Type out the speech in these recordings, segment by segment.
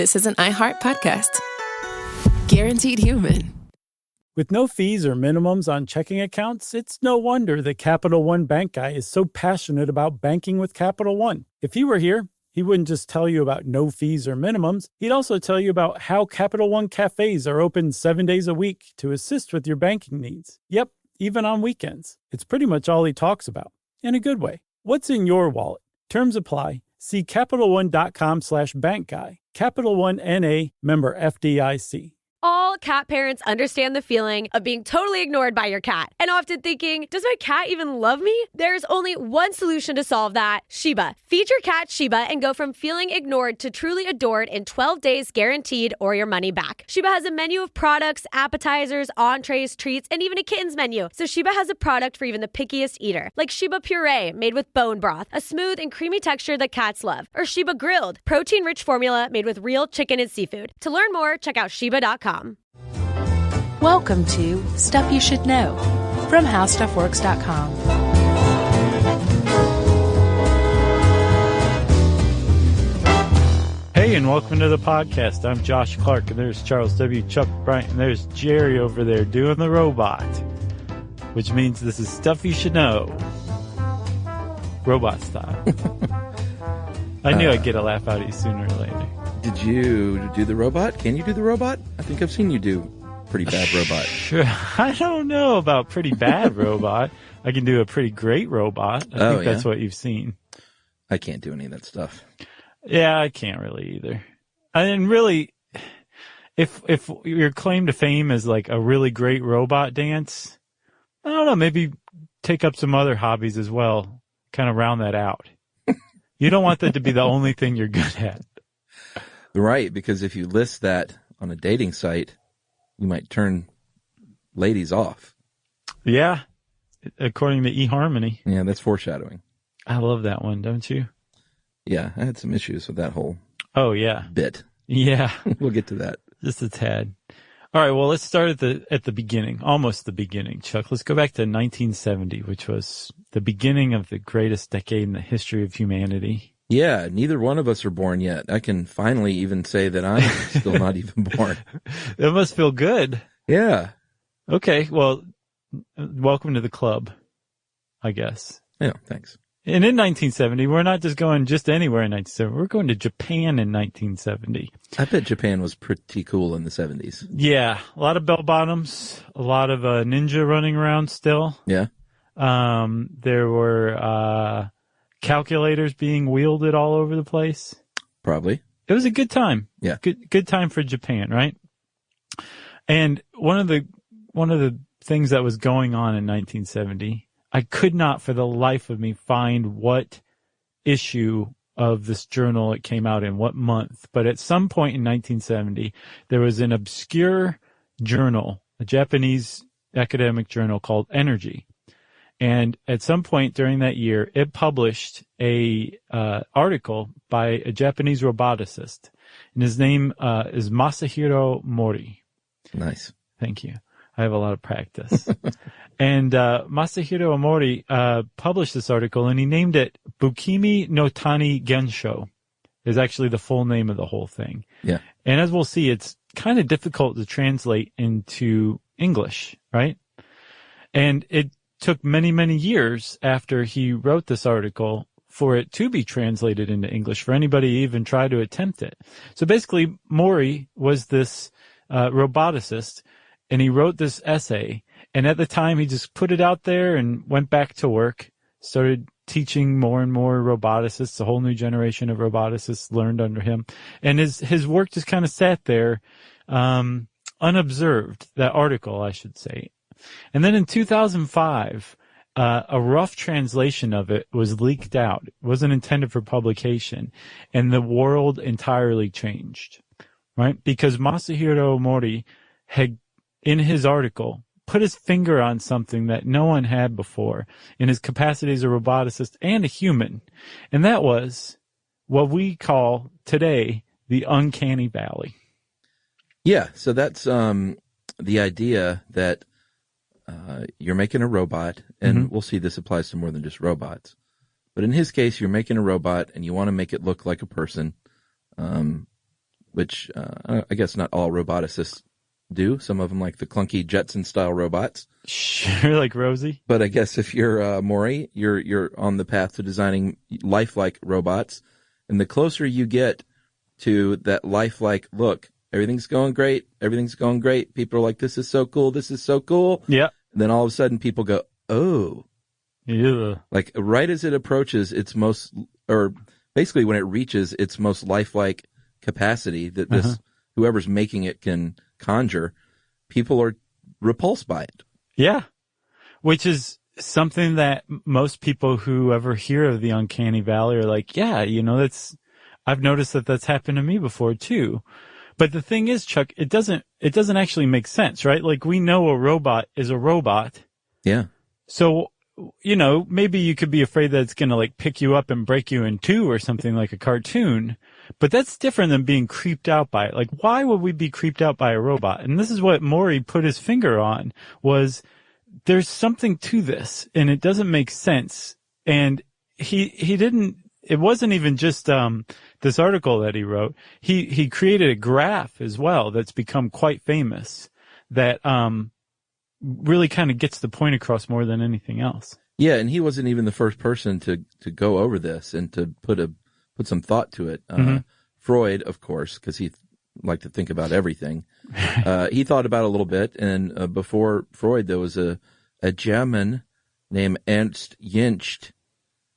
this is an iHeart podcast. Guaranteed human. With no fees or minimums on checking accounts, it's no wonder that Capital One Bank Guy is so passionate about banking with Capital One. If he were here, he wouldn't just tell you about no fees or minimums. He'd also tell you about how Capital One cafes are open 7 days a week to assist with your banking needs. Yep, even on weekends. It's pretty much all he talks about, in a good way. What's in your wallet? Terms apply. See CapitalOne.com/bankguy. Capital One N.A., member FDIC. All cat parents understand the feeling of being totally ignored by your cat and often thinking, does my cat even love me? There's only one solution to solve that, Sheba. Feed your cat Sheba and go from feeling ignored to truly adored in 12 days guaranteed or your money back. Sheba has a menu of products, appetizers, entrees, treats, and even a kittens menu. So Sheba has a product for even the pickiest eater, like Sheba Puree made with bone broth, a smooth and creamy texture that cats love, or Sheba Grilled, protein-rich formula made with real chicken and seafood. To learn more, check out Sheba.com. Welcome to Stuff You Should Know from HowStuffWorks.com. Hey, and welcome to the podcast. I'm Josh Clark, and there's Charles W. Chuck Bryant, and there's Jerry over there doing the robot, which means this is Stuff You Should Know, robot style. I knew I'd get a laugh out of you sooner or later. Did you do the robot? Can you do the robot? I think I've seen you do pretty bad robot. I don't know about pretty bad robot. I can do a pretty great robot. I think that's what you've seen. I can't do any of that stuff. Yeah, I can't really either. And really, if your claim to fame is like a really great robot dance, I don't know, maybe take up some other hobbies as well. Kind of round that out. You don't want that to be the only thing you're good at. Right, because if you list that on a dating site, you might turn ladies off. Yeah, according to eHarmony. Yeah, that's foreshadowing. I love that one, don't you? Yeah, I had some issues with that whole bit. Yeah. We'll get to that. Just a tad. All right, well, let's start at the beginning, almost the beginning, Chuck. Let's go back to 1970, which was the beginning of the greatest decade in the history of humanity. Yeah, neither one of us are born yet. I can finally even say that I'm still not even born. It must feel good. Yeah. Okay, well, welcome to the club, I guess. Yeah, thanks. And in 1970, we're not just going just anywhere in 1970. We're going to Japan in 1970. I bet Japan was pretty cool in the 70s. Yeah, a lot of bell bottoms, a lot of ninja running around still. Yeah. There were calculators being wielded all over the place. Probably. It was a good time. Yeah. Good time for Japan, right? And one of the things that was going on in 1970, I could not for the life of me find what issue of this journal it came out in, what month. But at some point in 1970, there was an obscure journal, a Japanese academic journal called Energy. And at some point during that year, it published a article by a Japanese roboticist, and his name is Masahiro Mori. Nice. Thank you. I have a lot of practice. And Masahiro Mori published this article, and he named it Bukimi no Tani Gensho, is actually the full name of the whole thing. Yeah. And as we'll see, it's kind of difficult to translate into English, right? And it took many, many years after he wrote this article for it to be translated into English, for anybody to even try to attempt it. So basically, Mori was this roboticist, and he wrote this essay. And at the time, he just put it out there and went back to work, started teaching more and more roboticists. A whole new generation of roboticists learned under him. And his work just kind of sat there unobserved, that article, I should say. And then in 2005, a rough translation of it was leaked out. It wasn't intended for publication, and the world entirely changed, right? Because Masahiro Mori had, in his article, put his finger on something that no one had before in his capacity as a roboticist and a human, and that was what we call today the Uncanny Valley. Yeah, so that's the idea that you're making a robot, and we'll see this applies to more than just robots. But in his case, you're making a robot, and you want to make it look like a person. which I guess not all roboticists do. Some of them like the clunky Jetson-style robots. Sure, like Rosie. But I guess if you're Mori, you're on the path to designing lifelike robots. And the closer you get to that lifelike look, everything's going great. Everything's going great. People are like, this is so cool. This is so cool. Yeah. And then all of a sudden people go, oh. Yeah. Like right as it approaches its most, or basically when it reaches its most lifelike capacity that this, whoever's making it can conjure, people are repulsed by it. Yeah. Which is something that most people who ever hear of the Uncanny Valley are like, yeah, I've noticed that that's happened to me before too. But the thing is, Chuck, it doesn't actually make sense, right? Like we know a robot is a robot. Yeah. So, maybe you could be afraid that it's going to like pick you up and break you in two or something like a cartoon, but that's different than being creeped out by it. Like, why would we be creeped out by a robot? And this is what Mori put his finger on, was there's something to this and it doesn't make sense. And he didn't, it wasn't even just, this article that he wrote. He created a graph as well that's become quite famous that, really kind of gets the point across more than anything else. Yeah, and he wasn't even the first person to go over this and to put some thought to it. Freud, of course, because he liked to think about everything. He thought about it a little bit, and before Freud, there was a German named Ernst Jentsch.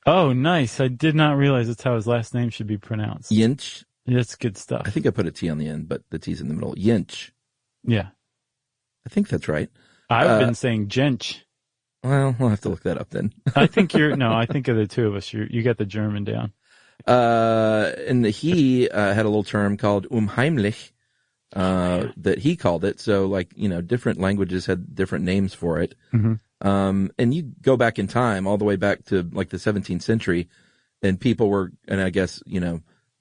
Oh, nice. I did not realize that's how his last name should be pronounced. Jentsch. That's good stuff. I think I put a T on the end, but the T's in the middle. Jentsch. Yeah. I think that's right. I've been saying Jench. Well, we'll have to look that up then. I think I think of the two of us, you got the German down. And he had a little term called unheimlich, that he called it. So like, different languages had different names for it. And you go back in time, all the way back to like the 17th century, and people were, and I guess,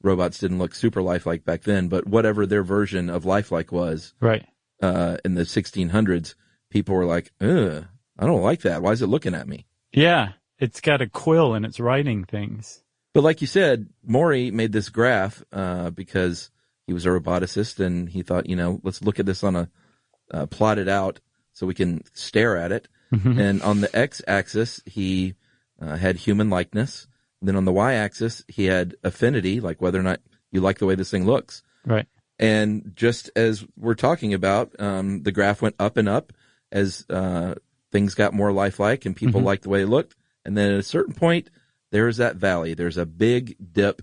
robots didn't look super lifelike back then, but whatever their version of lifelike was, right, in the 1600s, people were like, ugh, I don't like that. Why is it looking at me? Yeah, it's got a quill and it's writing things. But like you said, Mori made this graph because he was a roboticist, and he thought, let's look at this on a plotted out so we can stare at it. And on the x-axis, he had human likeness. And then on the y-axis, he had affinity, like whether or not you like the way this thing looks. Right. And just as we're talking about, the graph went up and up as things got more lifelike and people liked the way it looked. And then at a certain point, there's that valley. There's a big dip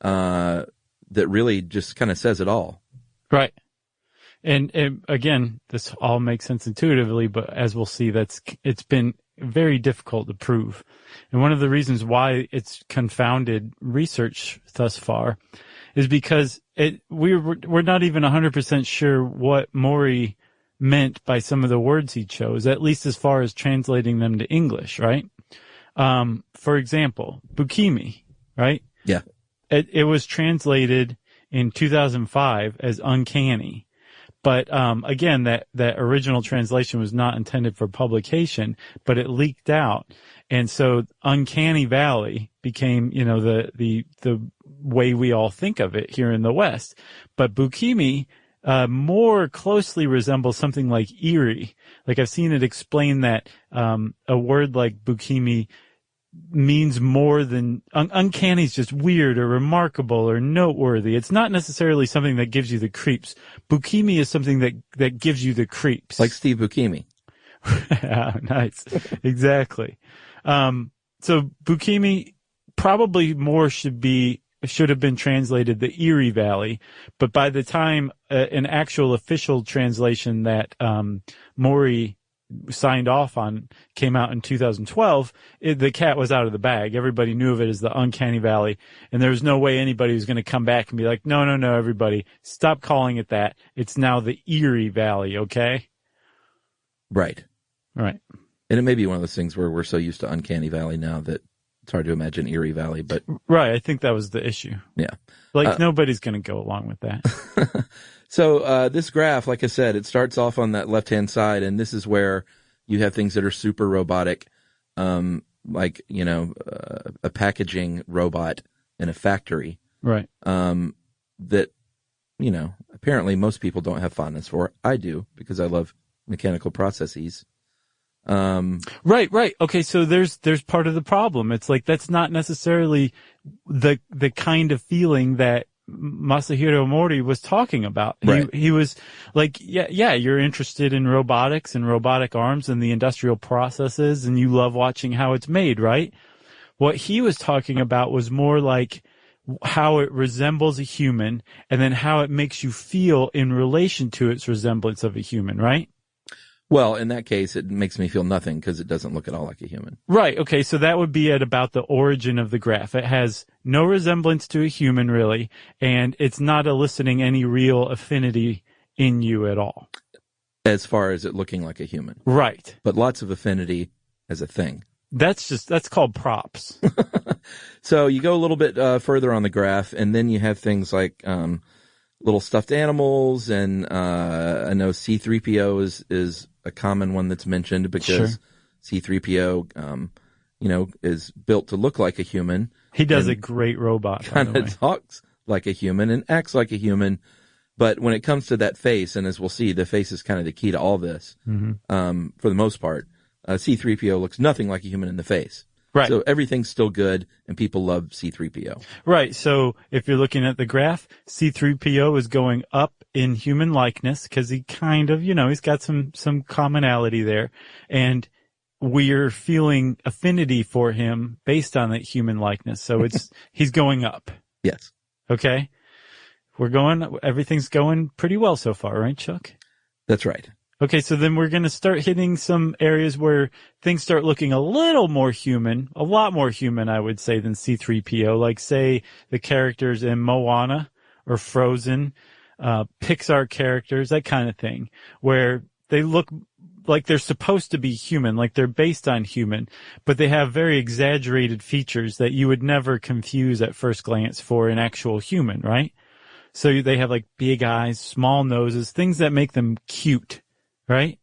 that really just kind of says it all. Right. And again, this all makes sense intuitively, but as we'll see, it's been very difficult to prove. And one of the reasons why it's confounded research thus far is because we're not even 100% sure what Mori meant by some of the words he chose, at least as far as translating them to English, right? For example, bukimi, right? Yeah. It was translated in 2005 as uncanny. But, again, that original translation was not intended for publication, but it leaked out. And so Uncanny Valley became, the way we all think of it here in the West. But bukimi, more closely resembles something like eerie. Like I've seen it explain that, a word like bukimi means more than uncanny is just weird or remarkable or noteworthy. It's not necessarily something that gives you the creeps. Bukimi is something that gives you the creeps. Like Steve Buscemi. Nice. Exactly. So bukimi probably more should have been translated the Erie Valley, but by the time an actual official translation that Mori signed off on came out in 2012, the cat was out of the bag. Everybody knew of it as the Uncanny Valley, and there was no way anybody was going to come back and be like, no, everybody, stop calling it that. It's now the Erie Valley, okay? Right. Right. And it may be one of those things where we're so used to Uncanny Valley now that it's hard to imagine Erie Valley, but... Right, I think that was the issue. Yeah. Like, nobody's going to go along with that. So this graph, like I said, it starts off on that left-hand side, and this is where you have things that are super robotic, like, a packaging robot in a factory. Right. That apparently most people don't have fondness for. I do, because I love mechanical processes. Right. Okay, so there's part of the problem. It's like that's not necessarily the kind of feeling that Masahiro Mori was talking about. Right. He was like, yeah, you're interested in robotics and robotic arms and the industrial processes, and you love watching how it's made, right? What he was talking about was more like how it resembles a human, and then how it makes you feel in relation to its resemblance of a human, right? Well, in that case, it makes me feel nothing because it doesn't look at all like a human. Right. Okay. So that would be at about the origin of the graph. It has no resemblance to a human, really, and it's not eliciting any real affinity in you at all. As far as it looking like a human. Right. But lots of affinity as a thing. That's called props. So you go a little bit further on the graph, and then you have things like little stuffed animals, and I know C-3PO is a common one that's mentioned because Sure. C-3PO, is built to look like a human. He does a great robot, by the Kind way. of talks like a human and acts like a human. But when it comes to that face, and as we'll see, the face is kind of the key to all this, for the most part. C-3PO looks nothing like a human in the face. Right. So everything's still good, and people love C-3PO. Right. So if you're looking at the graph, C-3PO is going up in human likeness because he kind of, he's got some commonality there. And we're feeling affinity for him based on that human likeness. So he's going up. Yes. Okay. Everything's going pretty well so far, right, Chuck? That's right. Okay, so then we're going to start hitting some areas where things start looking a little more human, a lot more human, I would say, than C-3PO. Like, say, the characters in Moana or Frozen, Pixar characters, that kind of thing, where they look like they're supposed to be human, like they're based on human, but they have very exaggerated features that you would never confuse at first glance for an actual human, right? So they have like big eyes, small noses, things that make them cute. Right?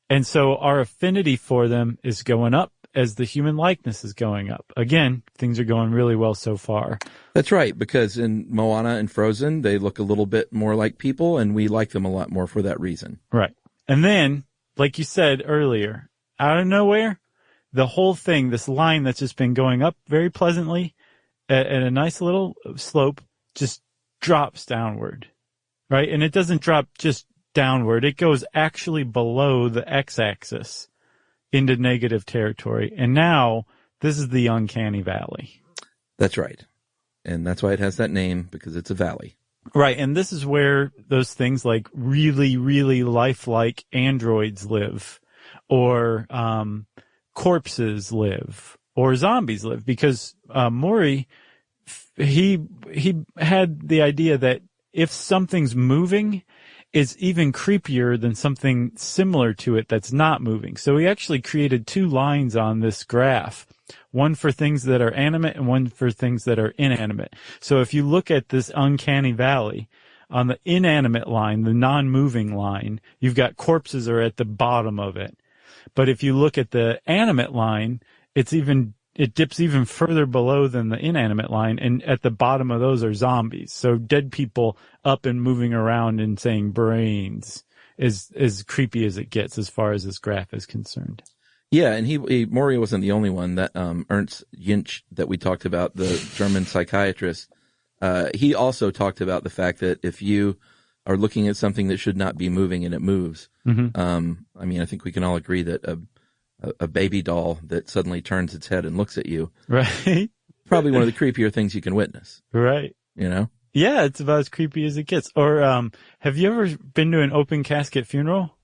And so our affinity for them is going up as the human likeness is going up. Again, things are going really well so far. That's right, because in Moana and Frozen, they look a little bit more like people, and we like them a lot more for that reason. Right. And then, like you said earlier, out of nowhere, the whole thing, this line that's just been going up very pleasantly at a nice little slope, just drops downward. Right? And it doesn't drop just downward. It goes actually below the x-axis into negative territory. And now this is the Uncanny Valley. That's right. And that's why it has that name, because it's a valley. Right. And this is where those things like really, really lifelike androids live, or corpses live, or zombies live, because Mori, he had the idea that if something's moving, is even creepier than something similar to it that's not moving. So he actually created two lines on this graph, one for things that are animate and one for things that are inanimate. So if you look at this Uncanny Valley, on the inanimate line, the non-moving line, you've got corpses are at the bottom of it. But if you look at the animate line, it dips even further below than the inanimate line, and at the bottom of those are zombies. So dead people up and moving around and saying brains is as creepy as it gets as far as this graph is concerned. Yeah, and Mori wasn't the only one. That Ernst Jintsch that we talked about, the German psychiatrist, he also talked about the fact that if you are looking at something that should not be moving and it moves, I think we can all agree that a baby doll that suddenly turns its head and looks at you. Right. Probably one of the creepier things you can witness. Right. Yeah, it's about as creepy as it gets. Or have you ever been to an open casket funeral?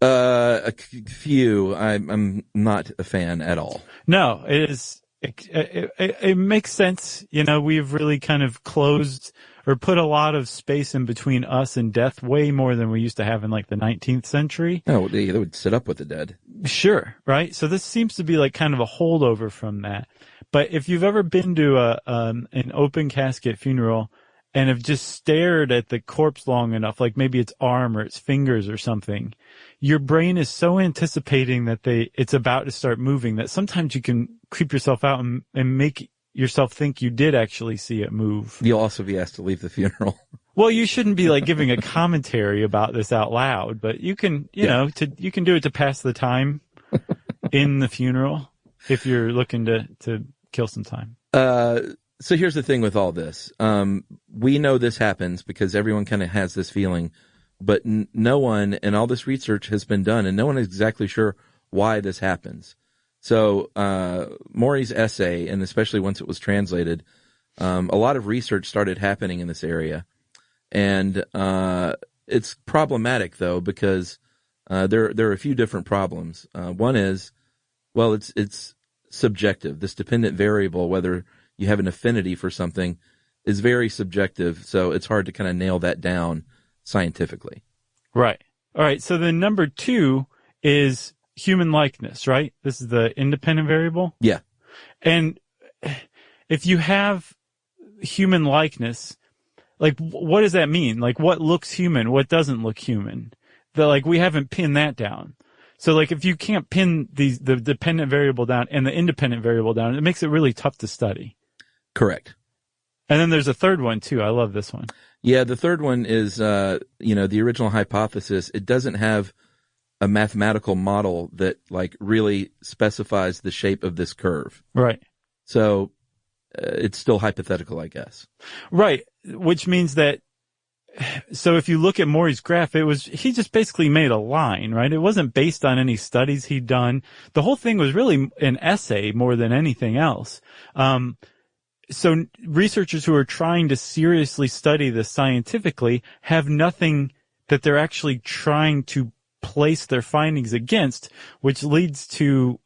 A few. I'm not a fan at all. No, it is. It makes sense. We've really kind of closed or put a lot of space in between us and death, way more than we used to have in like the 19th century. No, they would sit up with the dead. Sure, right? So this seems to be like kind of a holdover from that. But if you've ever been to an open casket funeral and have just stared at the corpse long enough, like maybe its arm or its fingers or something, your brain is so anticipating that it's about to start moving that sometimes you can creep yourself out and make yourself think you did actually see it move. You'll also be asked to leave the funeral. Well, you shouldn't be like giving a commentary about this out loud, but you can, you can do it to pass the time in the funeral if you're looking to kill some time. So here's the thing with all this. We know this happens because everyone kind of has this feeling, but no one, and all this research has been done, and no one is exactly sure why this happens. So Mori's essay, and especially once it was translated, a lot of research started happening in this area. And it's problematic, though, because there are a few different problems. One is, well, it's subjective. This dependent variable, whether you have an affinity for something, is very subjective, so it's hard to kind of nail that down scientifically. Right. All right, so then number 2 is human likeness, right? This is the independent variable? Yeah. And if you have human likeness, like, what does that mean? Like, what looks human? What doesn't look human? We haven't pinned that down. So, like, if you can't pin the dependent variable down and the independent variable down, it makes it really tough to study. Correct. And then there's a third one, too. I love this one. Yeah, the third one is, the original hypothesis. It doesn't have a mathematical model that, really specifies the shape of this curve. Right. So, it's still hypothetical, I guess. Right. Which means that, so if you look at Mori's graph, he just basically made a line, right? It wasn't based on any studies he'd done. The whole thing was really an essay more than anything else. So researchers who are trying to seriously study this scientifically have nothing that they're actually trying to place their findings against, which leads to,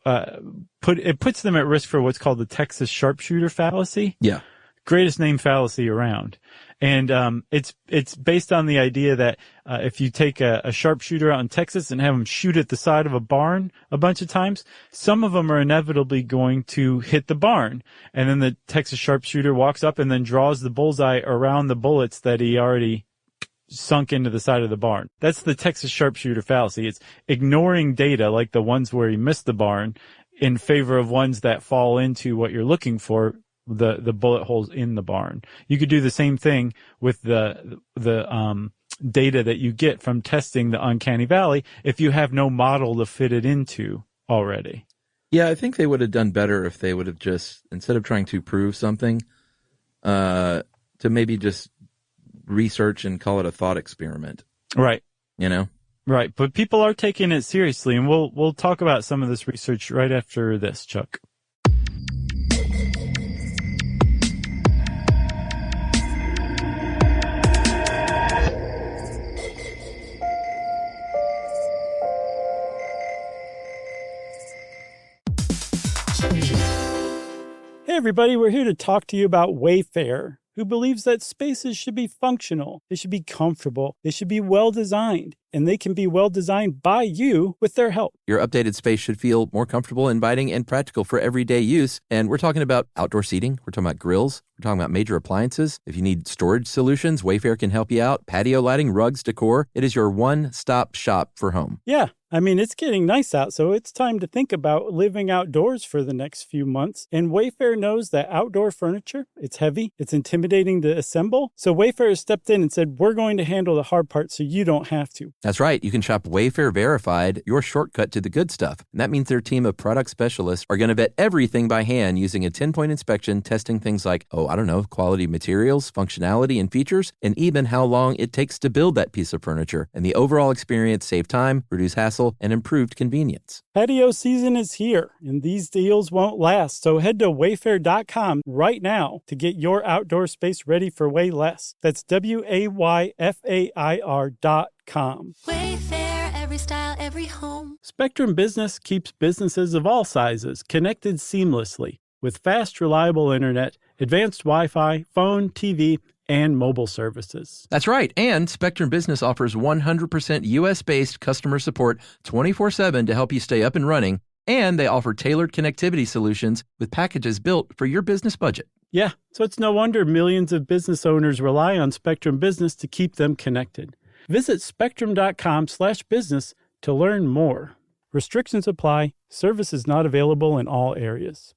puts them at risk for what's called the Texas sharpshooter fallacy. Yeah. Greatest name fallacy around. And it's based on the idea that if you take a sharpshooter out in Texas and have them shoot at the side of a barn a bunch of times, some of them are inevitably going to hit the barn. And then the Texas sharpshooter walks up and then draws the bullseye around the bullets that he already sunk into the side of the barn. That's the Texas sharpshooter fallacy. It's ignoring data like the ones where he missed the barn in favor of ones that fall into what you're looking for, the bullet holes in the barn. You could do the same thing with the data that you get from testing the Uncanny Valley if you have no model to fit it into already. Yeah, I think they would have done better if they would have just, instead of trying to prove something, to maybe just research and call it a thought experiment. Right. Right. But people are taking it seriously, and we'll talk about some of this research right after this, Chuck. Hey everybody, we're here to talk to you about Wayfair, who believes that spaces should be functional, they should be comfortable, they should be well designed, and they can be well designed by you with their help. Your updated space should feel more comfortable, inviting, and practical for everyday use. And we're talking about outdoor seating. We're talking about grills. We're talking about major appliances. If you need storage solutions, Wayfair can help you out. Patio lighting, rugs, decor. It is your one-stop shop for home. Yeah. I mean, it's getting nice out, so it's time to think about living outdoors for the next few months. And Wayfair knows that outdoor furniture, it's heavy, it's intimidating to assemble. So Wayfair has stepped in and said, we're going to handle the hard part so you don't have to. That's right. You can shop Wayfair Verified, your shortcut to the good stuff. And that means their team of product specialists are going to vet everything by hand using a 10-point inspection, testing things like, quality materials, functionality, and features, and even how long it takes to build that piece of furniture. And the overall experience save time, reduce hassle, and improved convenience. Patio season is here, and these deals won't last. So head to wayfair.com right now to get your outdoor space ready for way less. That's WAYFAIR.com. Wayfair, every style, every home. Spectrum Business keeps businesses of all sizes connected seamlessly with fast, reliable internet, advanced Wi-Fi, phone, TV, and mobile services. That's right. And Spectrum Business offers 100% U.S.-based customer support 24/7 to help you stay up and running. And they offer tailored connectivity solutions with packages built for your business budget. Yeah, so it's no wonder millions of business owners rely on Spectrum Business to keep them connected. Visit spectrum.com/business to learn more. Restrictions apply. Service is not available in all areas.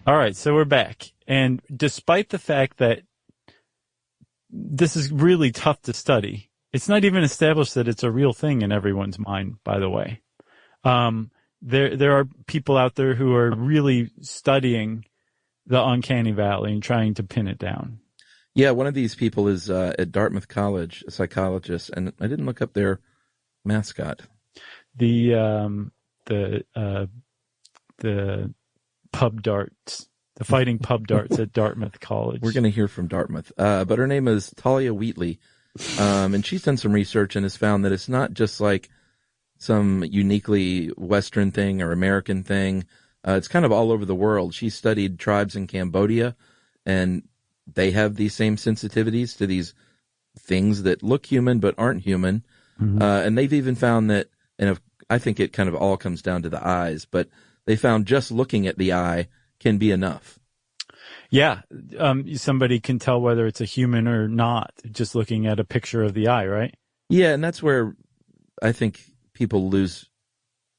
All right, so we're back. And despite the fact that this is really tough to study, it's not even established that it's a real thing in everyone's mind, by the way. There are people out there who are really studying the Uncanny Valley and trying to pin it down. Yeah, one of these people is at Dartmouth College, a psychologist, and I didn't look up their mascot. The pub darts, the fighting pub darts at Dartmouth College. We're going to hear from Dartmouth. But her name is Talia Wheatley. And she's done some research and has found that it's not just like some uniquely Western thing or American thing. It's kind of all over the world. She studied tribes in Cambodia, and they have these same sensitivities to these things that look human but aren't human. Mm-hmm. And they've even found that, and I think it kind of all comes down to the eyes, but they found just looking at the eye can be enough. Yeah. Somebody can tell whether it's a human or not just looking at a picture of the eye, right? Yeah, and that's where I think people lose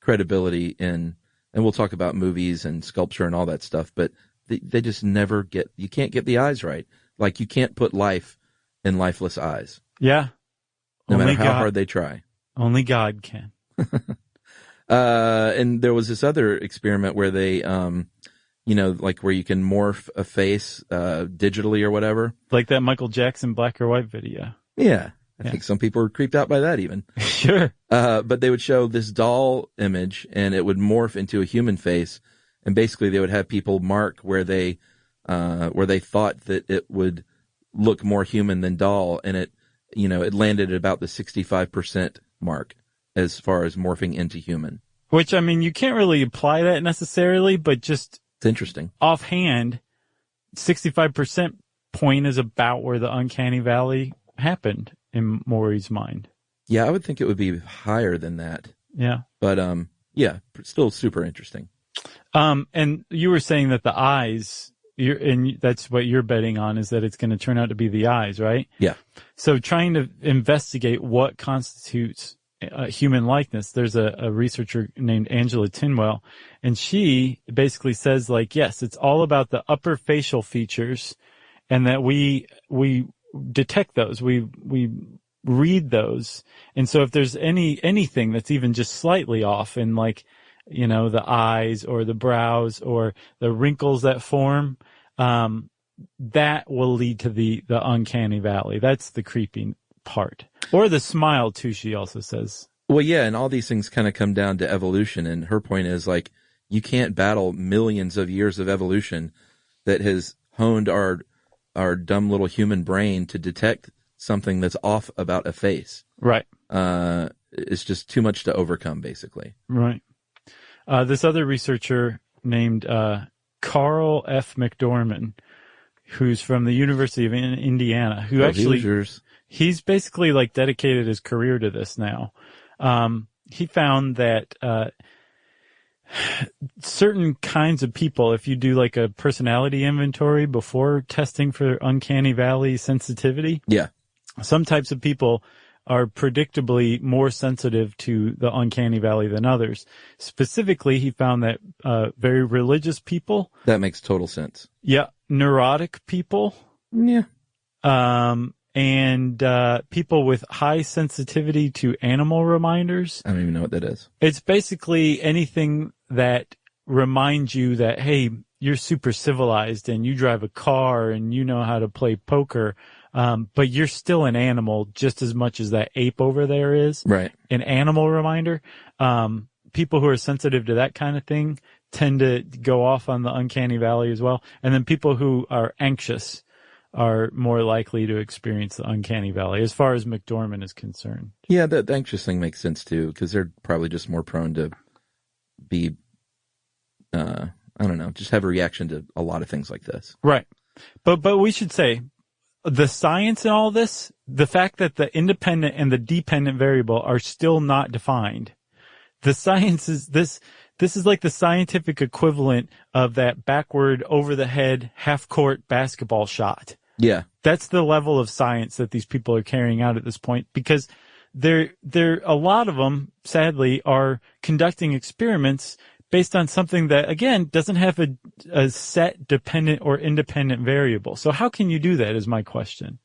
credibility in, and we'll talk about movies and sculpture and all that stuff, but they just never you can't get the eyes right. Like, you can't put life in lifeless eyes. Yeah. No matter how hard they try. Only God can. And there was this other experiment where they, like where you can morph a face digitally or whatever. Like that Michael Jackson black or white video. Yeah. I think some people were creeped out by that even. Sure. But they would show this doll image and it would morph into a human face. And basically they would have people mark where they thought that it would look more human than doll. And it landed at about the 65% mark as far as morphing into human. Which, I mean, you can't really apply that necessarily, but just it's interesting. Offhand, 65% point is about where the Uncanny Valley happened in Mori's mind. Yeah, I would think it would be higher than that. Yeah. But, yeah, still super interesting. And you were saying that the eyes, and that's what you're betting on, is that it's going to turn out to be the eyes, right? Yeah. So trying to investigate what constitutes human likeness, there's a researcher named Angela Tinwell, and she basically says, like, yes, it's all about the upper facial features, and that we detect those, we read those, and so if there's anything that's even just slightly off in, like, the eyes or the brows or the wrinkles that form, that will lead to the Uncanny Valley. That's the creepy part. Or the smile, too, she also says. Well, yeah, and all these things kind of come down to evolution, and her point is, like, you can't battle millions of years of evolution that has honed our dumb little human brain to detect something that's off about a face. Right. It's just too much to overcome, basically. Right. This other researcher named Carl F. McDorman, who's from the University of Indiana, who he's basically like dedicated his career to this now. He found that certain kinds of people, if you do like a personality inventory before testing for Uncanny Valley sensitivity, yeah, some types of people are predictably more sensitive to the Uncanny Valley than others. Specifically, he found that very religious people. That makes total sense. Yeah. Neurotic people. Yeah. And people with high sensitivity to animal reminders. I don't even know what that is. It's basically anything that reminds you that, hey, you're super civilized and you drive a car and you know how to play poker. But you're still an animal just as much as that ape over there is. Right. An animal reminder. People who are sensitive to that kind of thing tend to go off on the Uncanny Valley as well. And then people who are anxious are more likely to experience the Uncanny Valley, as far as McDorman is concerned. Yeah, the anxious thing makes sense too, because they're probably just more prone to be, I don't know, just have a reaction to a lot of things like this. Right. But we should say, the science in all this, the fact that the independent and the dependent variable are still not defined. The science is this is like the scientific equivalent of that backward over the head half court basketball shot. Yeah. That's the level of science that these people are carrying out at this point, because a lot of them, sadly, are conducting experiments based on something that, again, doesn't have a set dependent or independent variable. So how can you do that is my question.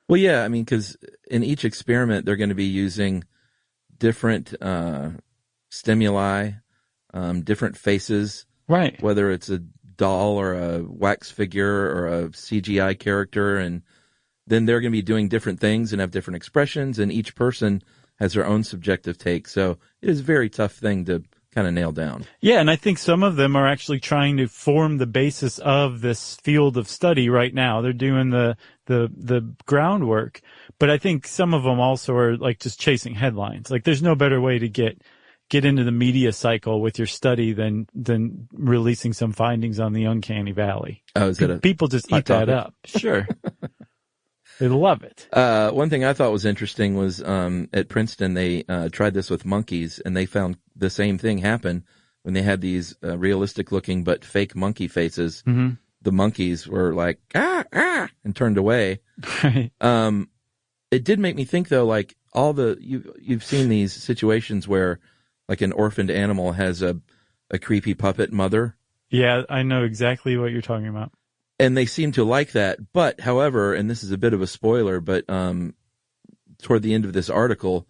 Well, yeah, I mean, because in each experiment, they're going to be using different stimuli, different faces. Right. Whether it's a doll or a wax figure or a CGI character. And then they're going to be doing different things and have different expressions. And each person has their own subjective take. So it is a very tough thing to kind of nail down. Yeah, and I think some of them are actually trying to form the basis of this field of study right now. They're doing the groundwork, but I think some of them also are like just chasing headlines. Like there's no better way to get into the media cycle with your study than releasing some findings on the Uncanny Valley. Oh, is it people just eat that up? Sure. They love it. One thing I thought was interesting was at Princeton, they tried this with monkeys, and they found the same thing happen when they had these realistic-looking but fake monkey faces. Mm-hmm. The monkeys were like, and turned away. Right. It did make me think, though, like you've seen these situations where like an orphaned animal has a creepy puppet mother. Yeah, I know exactly what you're talking about. And they seem to like that. But, however, and this is a bit of a spoiler, but toward the end of this article,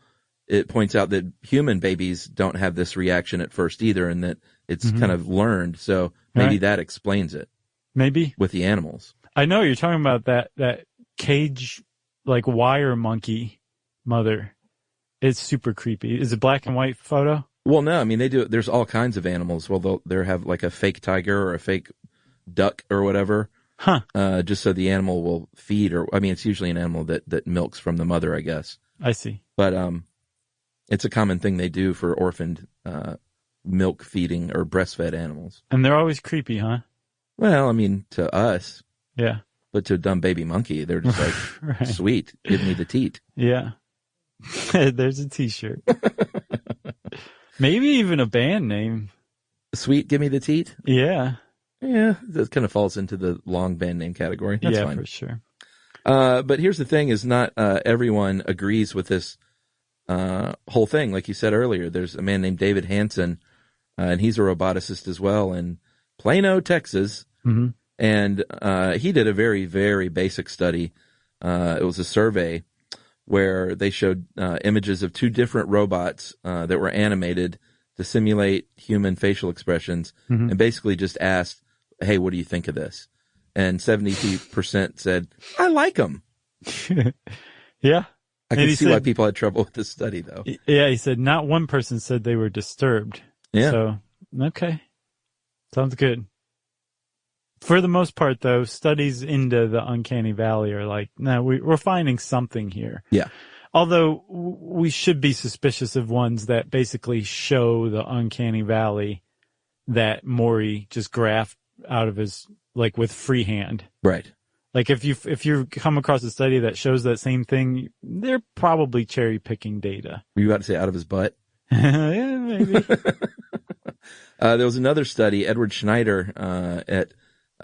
it points out that human babies don't have this reaction at first either, and that it's kind of learned. So maybe that explains it. Maybe. With the animals. I know you're talking about that cage, like wire monkey mother. It's super creepy. Is it black and white photo? Well, no. I mean, they do. There's all kinds of animals. Well, they'll have like a fake tiger or a fake duck or whatever. Huh. Just so the animal will feed, or I mean, it's usually an animal that milks from the mother, I guess. I see. But it's a common thing they do for orphaned milk feeding or breastfed animals. And they're always creepy, huh? Well, I mean, to us. Yeah. But to a dumb baby monkey, they're just like, right. Sweet, give me the teat. Yeah. There's a t-shirt. Maybe even a band name. Sweet, give me the teat? Yeah. Yeah, that kind of falls into the long band name category. That's fine. For sure. But here's the thing is not everyone agrees with this whole thing. Like you said earlier, there's a man named David Hansen, and he's a roboticist as well in Plano, Texas. Mm-hmm. And he did a very, very basic study. It was a survey where they showed images of two different robots that were animated to simulate human facial expressions, and basically just asked, hey, what do you think of this? And 72% said, I like them. Yeah. I can see why people had trouble with this study, though. Yeah, he said not one person said they were disturbed. Yeah. So, okay. Sounds good. For the most part, though, studies into the Uncanny Valley are like, no, we're finding something here. Yeah. Although we should be suspicious of ones that basically show the Uncanny Valley that Mori just graphed out of his, like with freehand. Right. Like if you come across a study that shows that same thing, they're probably cherry picking data. Were you about to say out of his butt? Yeah, maybe. There was another study, Edward Schneider at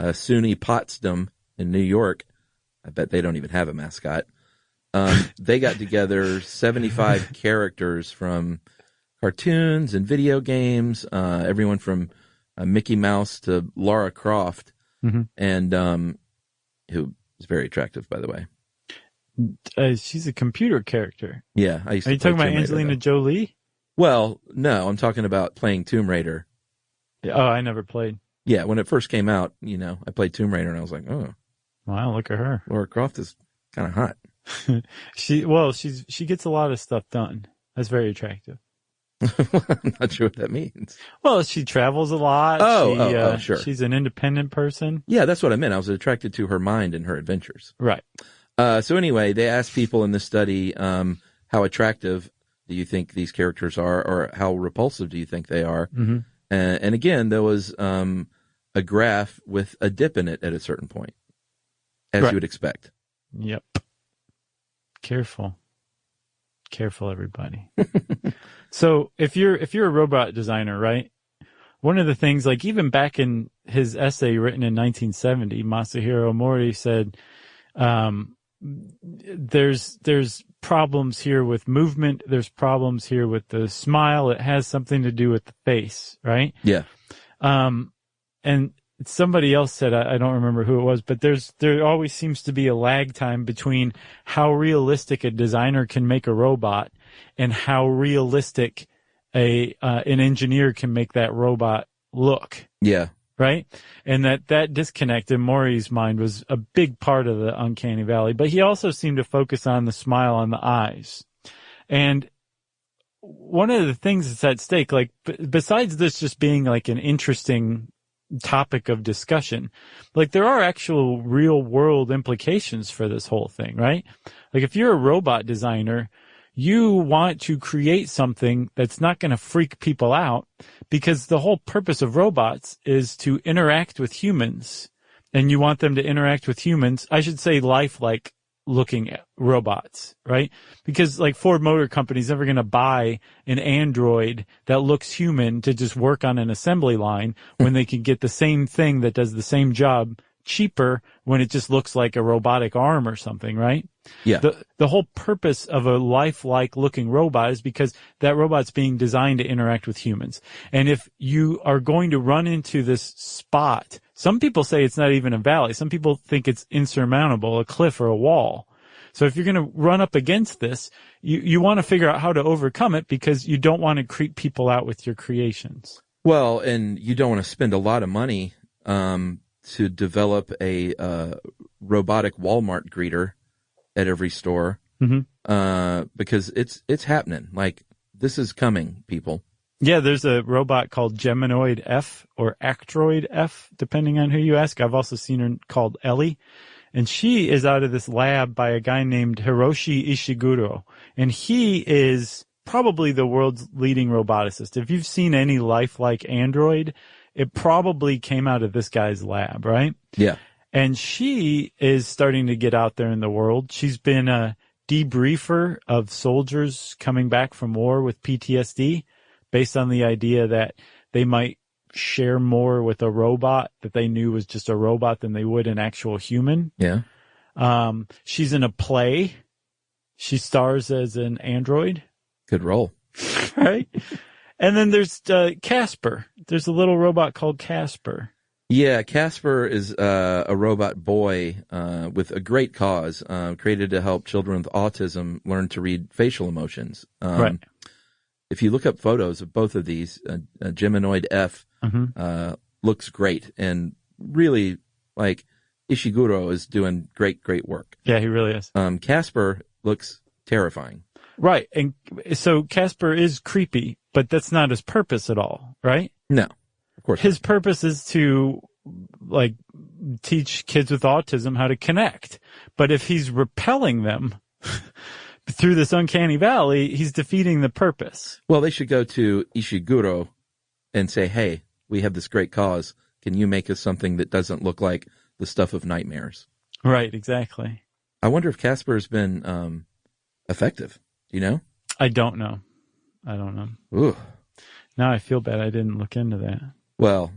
SUNY Potsdam in New York. I bet they don't even have a mascot. They got together 75 characters from cartoons and video games, everyone from Mickey Mouse to Lara Croft, and who is very attractive, by the way. She's a computer character. Yeah. Are you talking about Angelina Jolie? Well, no, I'm talking about playing Tomb Raider. Oh, I never played. Yeah, when it first came out, I played Tomb Raider and I was like, oh. Wow, look at her. Lara Croft is kind of hot. She gets a lot of stuff done. That's very attractive. I'm not sure what that means. Well, she travels a lot. Sure. She's an independent person. Yeah, that's what I meant. I was attracted to her mind and her adventures. Right. So anyway, they asked people in this study, how attractive do you think these characters are, or how repulsive do you think they are? Mm-hmm. And again, there was a graph with a dip in it at a certain point, as you would expect. Yep. Careful, everybody. So if you're a robot designer, right? One of the things, like even back in his essay written in 1970, Masahiro Mori said, there's problems here with movement. There's problems here with the smile. It has something to do with the face, right? Yeah. And somebody else said, I don't remember who it was, but there always seems to be a lag time between how realistic a designer can make a robot and how realistic an engineer can make that robot look. Yeah. Right? And that disconnect in Mori's mind was a big part of the Uncanny Valley, but he also seemed to focus on the smile on the eyes. And one of the things that's at stake, like, besides this just being like an interesting topic of discussion, like, there are actual real world implications for this whole thing, right? Like, if you're a robot designer, you want to create something that's not going to freak people out, because the whole purpose of robots is to interact with humans, and you want them to interact with humans. I should say lifelike looking at robots, right? Because like Ford Motor Company's never going to buy an android that looks human to just work on an assembly line when they can get the same thing that does the same job cheaper when it just looks like a robotic arm or something, right? Yeah. The whole purpose of a lifelike looking robot is because that robot's being designed to interact with humans. And if you are going to run into this spot, some people say it's not even a valley. Some people think it's insurmountable, a cliff or a wall. So if you're going to run up against this, you want to figure out how to overcome it, because you don't want to creep people out with your creations. Well, and you don't want to spend a lot of money to develop a robotic Walmart greeter at every store, because it's happening. Like, this is coming, people. Yeah, there's a robot called Geminoid F or Actroid F, depending on who you ask. I've also seen her called Ellie. And she is out of this lab by a guy named Hiroshi Ishiguro. And he is probably the world's leading roboticist. If you've seen any lifelike android, it probably came out of this guy's lab, right? Yeah. And she is starting to get out there in the world. She's been a debriefer of soldiers coming back from war with PTSD, based on the idea that they might share more with a robot that they knew was just a robot than they would an actual human. Yeah. She's in a play. She stars as an android. Good role. Right? And then there's Casper. There's a little robot called Casper. Yeah, Casper is a robot boy with a great cause, created to help children with autism learn to read facial emotions. Right. If you look up photos of both of these, Geminoid F looks great, and really, like, Ishiguro is doing great work. Yeah, he really is. Casper looks terrifying. Right. And so Casper is creepy, but that's not his purpose at all, right? No, of course His purpose is to, like, teach kids with autism how to connect. But if he's repelling them through this uncanny valley, he's defeating the purpose. Well, they should go to Ishiguro and say, hey, we have this great cause. Can you make us something that doesn't look like the stuff of nightmares? Right, exactly. I wonder if Casper has been effective. Do you know? I don't know. Ooh. Now I feel bad I didn't look into that. Well,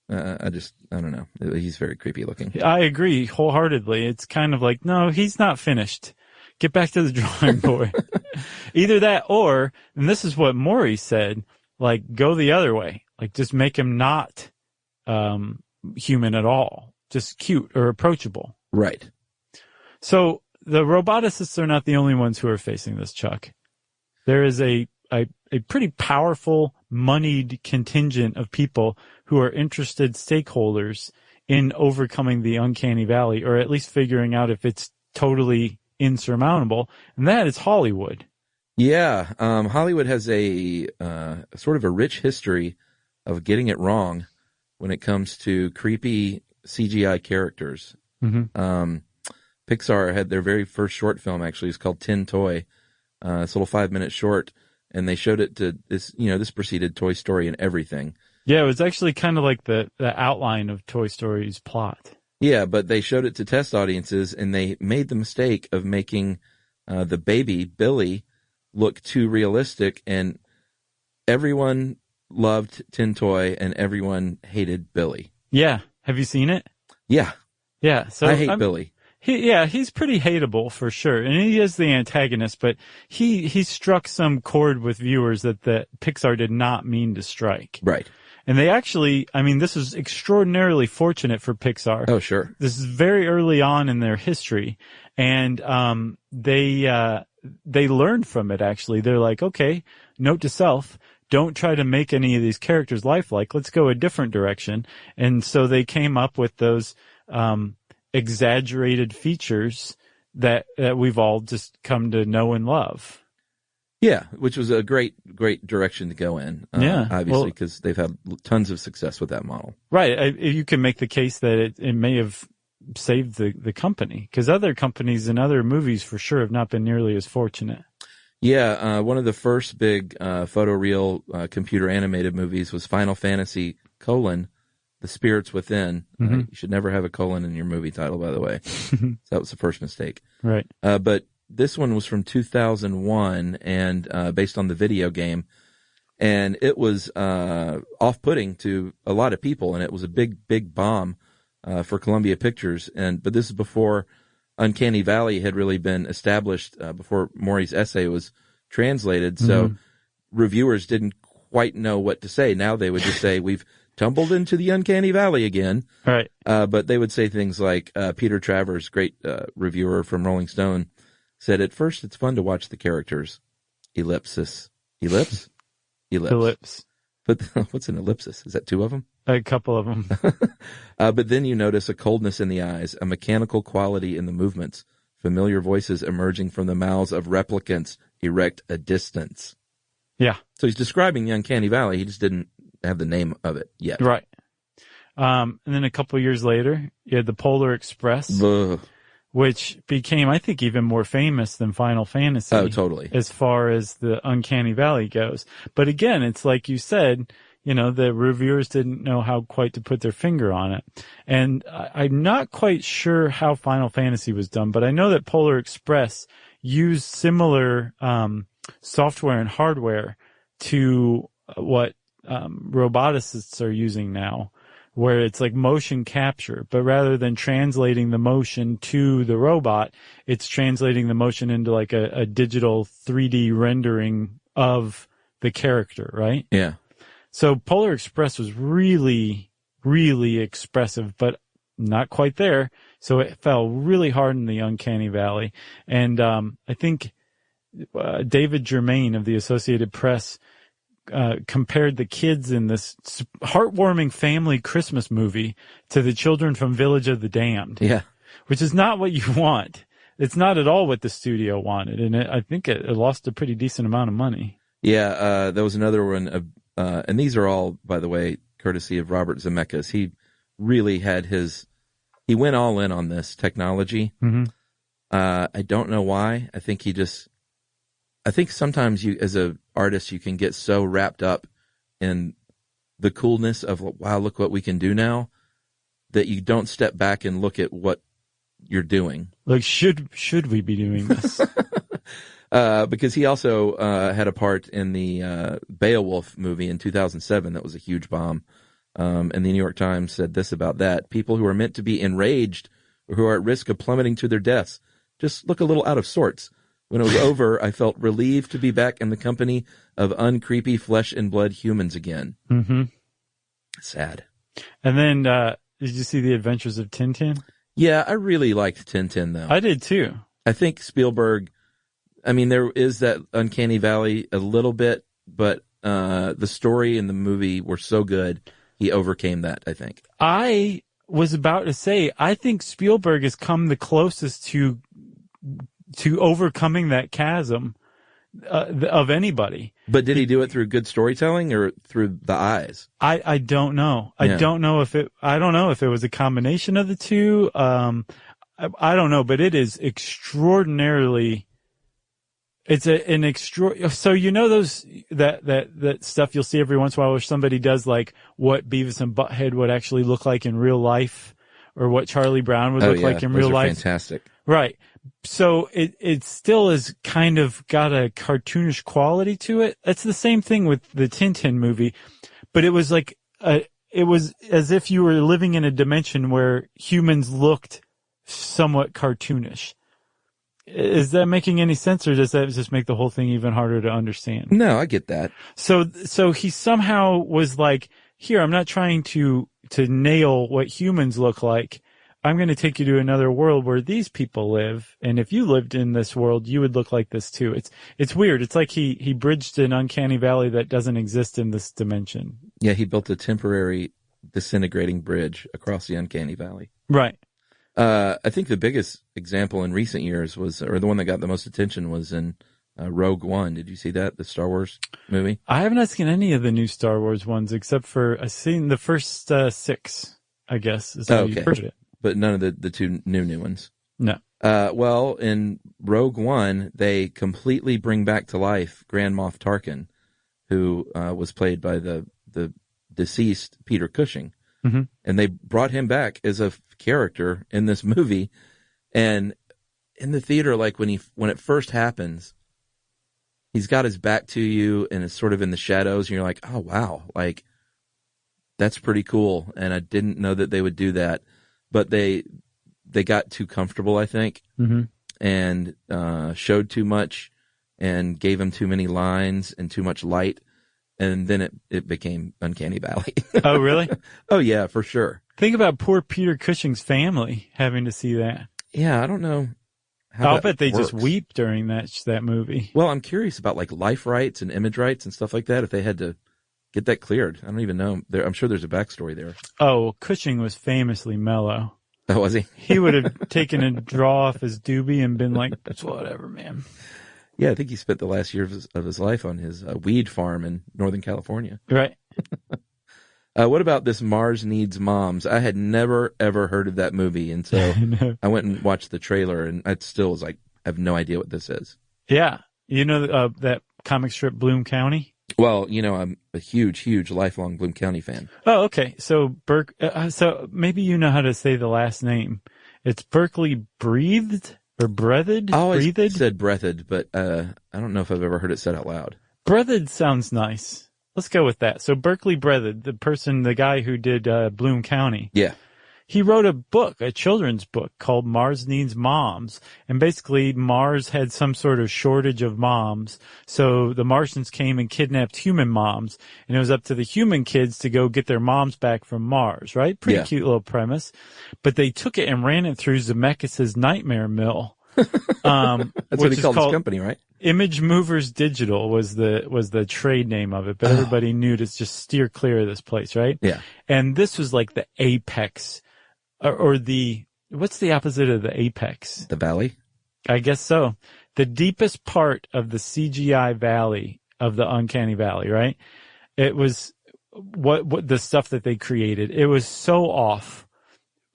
I don't know. He's very creepy looking. I agree wholeheartedly. It's kind of like, no, he's not finished. Get back to the drawing board. Either that or, and this is what Mori said, like, go the other way. Like, just make him not human at all. Just cute or approachable. Right. So the roboticists are not the only ones who are facing this, Chuck. There is a pretty powerful, moneyed contingent of people who are interested stakeholders in overcoming the uncanny valley, or at least figuring out if it's totally insurmountable, and that is Hollywood. Yeah, Hollywood has a sort of a rich history of getting it wrong when it comes to creepy CGI characters. Pixar had their very first short film, actually. It's called Tin Toy. It's a little 5-minute short, and they showed it to this. This preceded Toy Story and everything. Yeah, it was actually kind of like the outline of Toy Story's plot. Yeah, but they showed it to test audiences, and they made the mistake of making the baby, Billy, look too realistic, and everyone loved Tin Toy, and everyone hated Billy. Yeah. Have you seen it? Yeah. Yeah. So I hate Billy. He's pretty hateable for sure. And he is the antagonist, but he struck some chord with viewers that Pixar did not mean to strike. Right. And they actually, I mean, this is extraordinarily fortunate for Pixar. Oh, sure. This is very early on in their history. And, they learned from it, actually. They're like, okay, note to self, don't try to make any of these characters lifelike. Let's go a different direction. And so they came up with those, exaggerated features that we've all just come to know and love. Yeah, which was a great direction to go in. Obviously, because they've had tons of success with that model. Right. You can make the case that it may have saved the company, because other companies and other movies for sure have not been nearly as fortunate. Yeah, one of the first big photoreal computer animated movies was Final Fantasy: The Spirits Within. You should never have a colon in your movie title, by the way. So that was the first mistake. Right. But this one was from 2001 and based on the video game. And it was off-putting to a lot of people, and it was a big bomb for Columbia Pictures. But this is before Uncanny Valley had really been established, before Mori's essay was translated. So reviewers didn't quite know what to say. Now they would just say, we've tumbled into the Uncanny Valley again. Right. But they would say things like, Peter Travers, great reviewer from Rolling Stone, said, at first it's fun to watch the characters. Ellipsis. Ellipse? Ellipse. But what's an ellipsis? Is that two of them? A couple of them. But then you notice a coldness in the eyes, a mechanical quality in the movements, familiar voices emerging from the mouths of replicants erect a distance. Yeah. So he's describing the Uncanny Valley. He just didn't have the name of it yet. Right. And then a couple of years later, you had the Polar Express, which became, I think, even more famous than Final Fantasy. Oh, totally. As far as the Uncanny Valley goes. But again, it's like you said, the reviewers didn't know how quite to put their finger on it. And I'm not quite sure how Final Fantasy was done, but I know that Polar Express used similar software and hardware to what roboticists are using now, where it's like motion capture, but rather than translating the motion to the robot, it's translating the motion into like a digital 3D rendering of the character, right? Yeah. So Polar Express was really, really expressive, but not quite there. So it fell really hard in the Uncanny Valley. And I think David Germain of the Associated Press compared the kids in this heartwarming family Christmas movie to the children from Village of the Damned. Yeah. Which is not what you want. It's not at all what the studio wanted. And I think it lost a pretty decent amount of money. Yeah. There was another one, and these are all, by the way, courtesy of Robert Zemeckis. He really had he went all in on this technology. I don't know why. I think sometimes you, as an artist, you can get so wrapped up in the coolness of, wow, look what we can do now, that you don't step back and look at what you're doing. Like, should we be doing this? Because he also had a part in the Beowulf movie in 2007 that was a huge bomb. And the New York Times said this about that: people who are meant to be enraged or who are at risk of plummeting to their deaths just look a little out of sorts. When it was over, I felt relieved to be back in the company of uncreepy flesh and blood humans again. Sad. And then, did you see The Adventures of Tintin? Yeah, I really liked Tintin, though. I did, too. I think Spielberg, I mean, there is that Uncanny Valley a little bit, but the story and the movie were so good, he overcame that, I think. I was about to say, I think Spielberg has come the closest to overcoming that chasm of anybody. But did he do it through good storytelling or through the eyes? I don't know. I don't know if it was a combination of the two. I don't know, but it is extraordinarily. It's an extra. So those that stuff you'll see every once in a while where somebody does like what Beavis and Butthead would actually look like in real life, or what Charlie Brown would look like in real life. Fantastic. Right. So it still is kind of got a cartoonish quality to it. That's the same thing with the Tintin movie, but it was like it was as if you were living in a dimension where humans looked somewhat cartoonish. Is that making any sense, or does that just make the whole thing even harder to understand? No, I get that. So he somehow was like, here, I'm not trying to nail what humans look like. I'm going to take you to another world where these people live. And if you lived in this world, you would look like this too. It's weird. It's like he bridged an uncanny valley that doesn't exist in this dimension. Yeah, he built a temporary disintegrating bridge across the uncanny valley. Right. I think the biggest example in recent years or the one that got the most attention was in Rogue One. Did you see that? The Star Wars movie? I have not seen any of the new Star Wars ones except for I've seen the first 6, I guess, is how you put it. But none of the two new ones. No. Well, in Rogue One, they completely bring back to life Grand Moff Tarkin, who was played by the deceased Peter Cushing. Mm-hmm. And they brought him back as a character in this movie. And in the theater, like when it first happens, he's got his back to you and it's sort of in the shadows. And you're like, oh, wow, like that's pretty cool. And I didn't know that they would do that. But they got too comfortable, I think, mm-hmm. and showed too much and gave him too many lines and too much light. And then it became Uncanny Valley. Oh, really? Oh, yeah, for sure. Think about poor Peter Cushing's family having to see that. Yeah, I don't know how I'll bet they works. just weep during that movie. Well, I'm curious about like life rights and image rights and stuff like that, if they had to get that cleared. I don't even know. I'm sure there's a backstory there. Oh, Cushing was famously mellow. Oh, was he? He would have taken a draw off his doobie and been like, it's whatever, man. Yeah, I think he spent the last year of his life on his weed farm in Northern California. Right. What about this Mars Needs Moms? I had never, ever heard of that movie. And so I went and watched the trailer and I still was like, I have no idea what this is. Yeah. You know that comic strip Bloom County? Well, I'm a huge, lifelong Bloom County fan. Oh, okay. So so maybe you know how to say the last name. It's Berkeley Breathed or Breathed? I always Breathed? said breathed, but I don't know if I've ever heard it said out loud. Breathed sounds nice. Let's go with that. So Berkeley Breathed, the guy who did Bloom County. Yeah. He wrote a children's book called Mars Needs Moms. And basically Mars had some sort of shortage of moms. So the Martians came and kidnapped human moms. And it was up to the human kids to go get their moms back from Mars, right? Pretty cute little premise. But they took it and ran it through Zemeckis' Nightmare Mill. That's what he called his company, right? Image Movers Digital was the trade name of it. But everybody knew to just steer clear of this place, right? Yeah. And this was like the apex. Or what's the opposite of the apex? The valley? I guess so. The deepest part of the CGI valley of the Uncanny Valley, right? It was what the stuff that they created. It was so off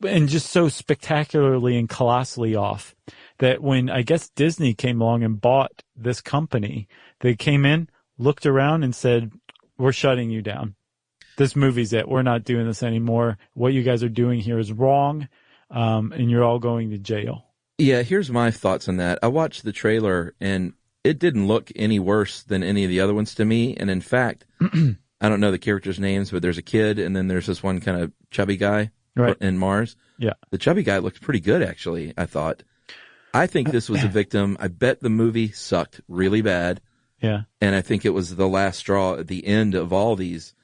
and just so spectacularly and colossally off that when I guess Disney came along and bought this company, they came in, looked around and said, we're shutting you down. This movie's it. We're not doing this anymore. What you guys are doing here is wrong, and you're all going to jail. Yeah, here's my thoughts on that. I watched the trailer, and it didn't look any worse than any of the other ones to me. And in fact, I don't know the characters' names, but there's a kid, and then there's this one kind of chubby guy in Mars. Yeah. The chubby guy looked pretty good, actually, I thought. I think this was a victim. I bet the movie sucked really bad. Yeah. And I think it was the last straw at the end of all these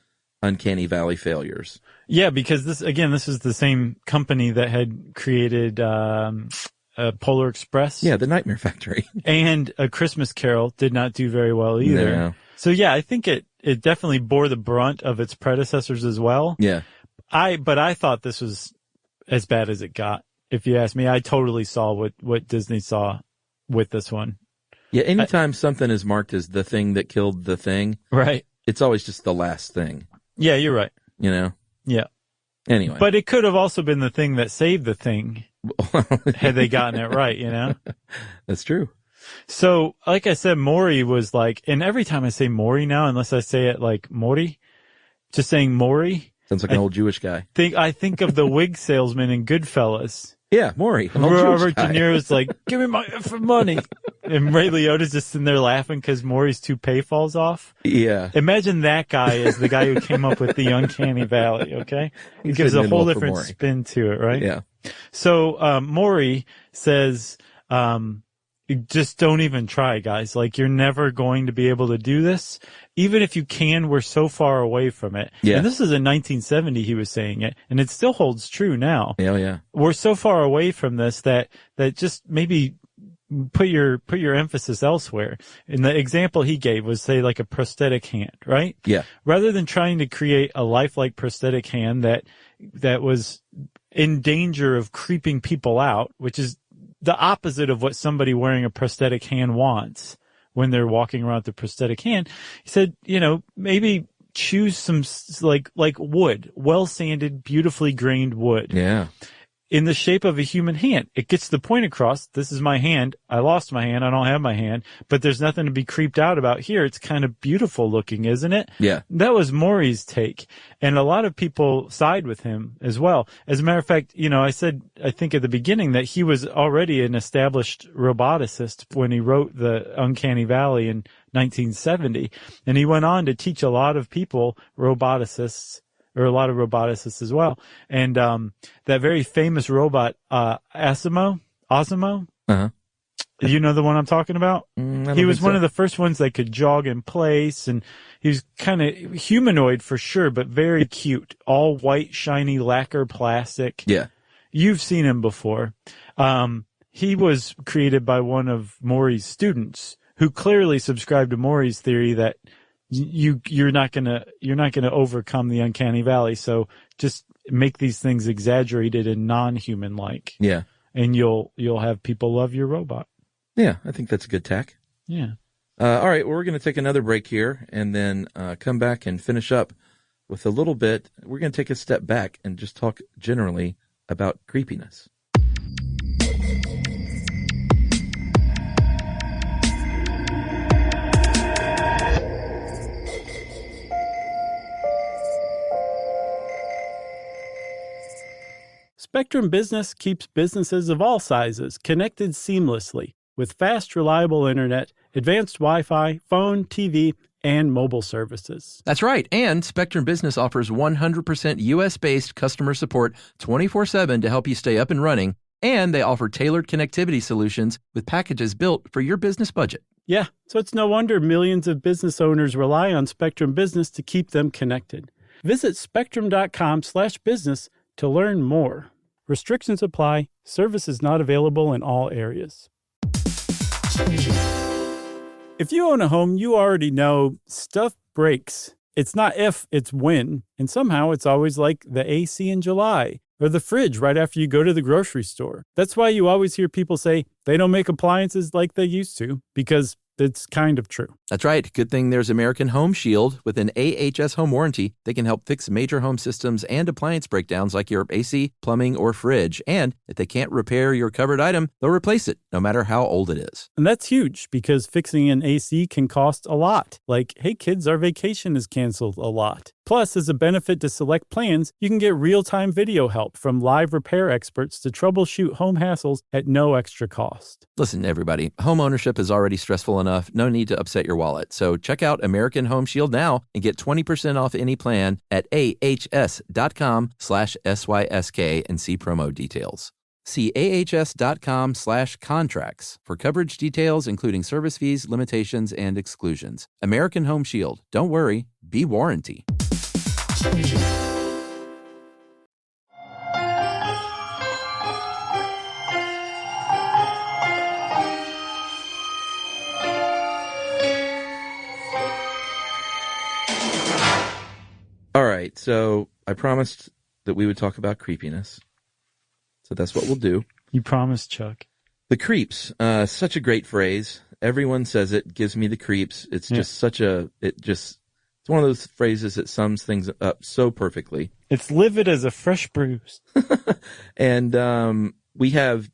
Uncanny Valley failures. Yeah, because this is the same company that had created Polar Express. Yeah, the Nightmare Factory. And A Christmas Carol did not do very well either. No. So yeah, I think it definitely bore the brunt of its predecessors as well. Yeah. But I thought this was as bad as it got. If you ask me, I totally saw what Disney saw with this one. Yeah, anytime something is marked as the thing that killed the thing, right? It's always just the last thing. Yeah, you're right. Yeah. Anyway. But it could have also been the thing that saved the thing had they gotten it right, That's true. So, like I said, Mori was like, and every time I say Mori now, unless I say it like Mori, just saying Mori. Sounds like an old Jewish guy. I think of the wig salesman in Goodfellas. Yeah, Maury. Robert De Niro's like, give me my money. And Ray Liotta's just sitting there laughing because Maury's toupee falls off. Yeah. Imagine that guy as the guy who came up with the Uncanny Valley, okay? It gives a whole different spin to it, right? Yeah. So, Maury says, just don't even try, guys. Like, you're never going to be able to do this. Even if you can, we're so far away from it. Yeah. And this is in 1970 he was saying it, and it still holds true now. Yeah. We're so far away from this that just maybe put your emphasis elsewhere. And the example he gave was, say, like a prosthetic hand, right? Yeah. Rather than trying to create a lifelike prosthetic hand that was in danger of creeping people out, which is the opposite of what somebody wearing a prosthetic hand wants when they're walking around with a prosthetic hand. He said, maybe choose some like wood, well sanded, beautifully grained wood. Yeah. In the shape of a human hand. It gets the point across. This is my hand. I lost my hand. I don't have my hand, but there's nothing to be creeped out about here. It's kind of beautiful looking, isn't it? Yeah. That was Mori's take. And a lot of people side with him as well. As a matter of fact, I said, I think at the beginning that he was already an established roboticist when he wrote the Uncanny Valley in 1970. And he went on to teach a lot of people, roboticists, or a lot of roboticists as well. And that very famous robot, Asimo? Uh-huh. You know the one I'm talking about? He was one so. of the first ones that could jog in place, and he was kind of humanoid for sure, but very cute. All white, shiny lacquer plastic. Yeah. You've seen him before. He was created by one of Mori's students who clearly subscribed to Mori's theory that you're not gonna overcome the uncanny valley. So just make these things exaggerated and non-human like. Yeah. And you'll have people love your robot. Yeah, I think that's a good tack. Yeah. All right, well, we're going to take another break here and then come back and finish up with a little bit. We're going to take a step back and just talk generally about creepiness. Spectrum Business keeps businesses of all sizes connected seamlessly with fast, reliable internet, advanced Wi-Fi, phone, TV, and mobile services. That's right. And Spectrum Business offers 100% U.S.-based customer support 24/7 to help you stay up and running. And they offer tailored connectivity solutions with packages built for your business budget. Yeah, so it's no wonder millions of business owners rely on Spectrum Business to keep them connected. Visit spectrum.com/business to learn more. Restrictions apply. Services not available in all areas. If you own a home, you already know stuff breaks. It's not if, it's when. And somehow it's always like the AC in July or the fridge right after you go to the grocery store. That's why you always hear people say they don't make appliances like they used to, because it's kind of true. That's right. Good thing there's American Home Shield. With an AHS home warranty, they can help fix major home systems and appliance breakdowns like your AC, plumbing, or fridge. And if they can't repair your covered item, they'll replace it, no matter how old it is. And that's huge, because fixing an AC can cost a lot. Like, hey kids, our vacation is canceled a lot. Plus, as a benefit to select plans, you can get real-time video help from live repair experts to troubleshoot home hassles at no extra cost. Listen, everybody, home ownership is already stressful enough. No need to upset your wallet. So check out American Home Shield now and get 20% off any plan at ahs.com/SYSK and see promo details. See ahs.com/contracts for coverage details, including service fees, limitations, and exclusions. American Home Shield. Don't worry, be warranty. All right, so I promised that we would talk about creepiness. So that's what we'll do. You promised, Chuck. The creeps, such a great phrase. Everyone says it, gives me the creeps. It's just it's one of those phrases that sums things up so perfectly. It's livid as a fresh bruise. And we have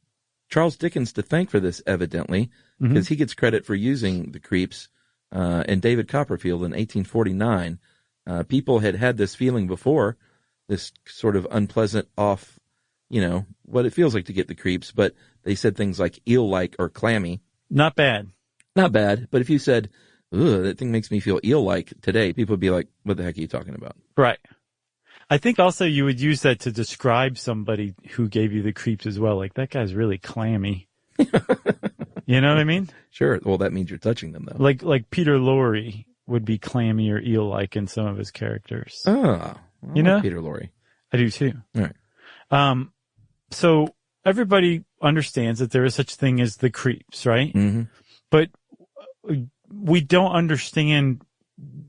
Charles Dickens to thank for this, evidently, because he gets credit for using the creeps. And David Copperfield in 1849. People had this feeling before, this sort of unpleasant off, what it feels like to get the creeps, but they said things like eel-like or clammy. Not bad. Not bad, but if you said, ugh, that thing makes me feel eel-like today, people would be like, what the heck are you talking about? Right. I think also you would use that to describe somebody who gave you the creeps as well. Like, that guy's really clammy. You know what I mean? Sure. Well, that means you're touching them, though. Like Peter Lorre would be clammy or eel-like in some of his characters. Oh, you know, Peter Lorre. I do too. All right. So everybody understands that there is such thing as the creeps, right? Mm-hmm. But we don't understand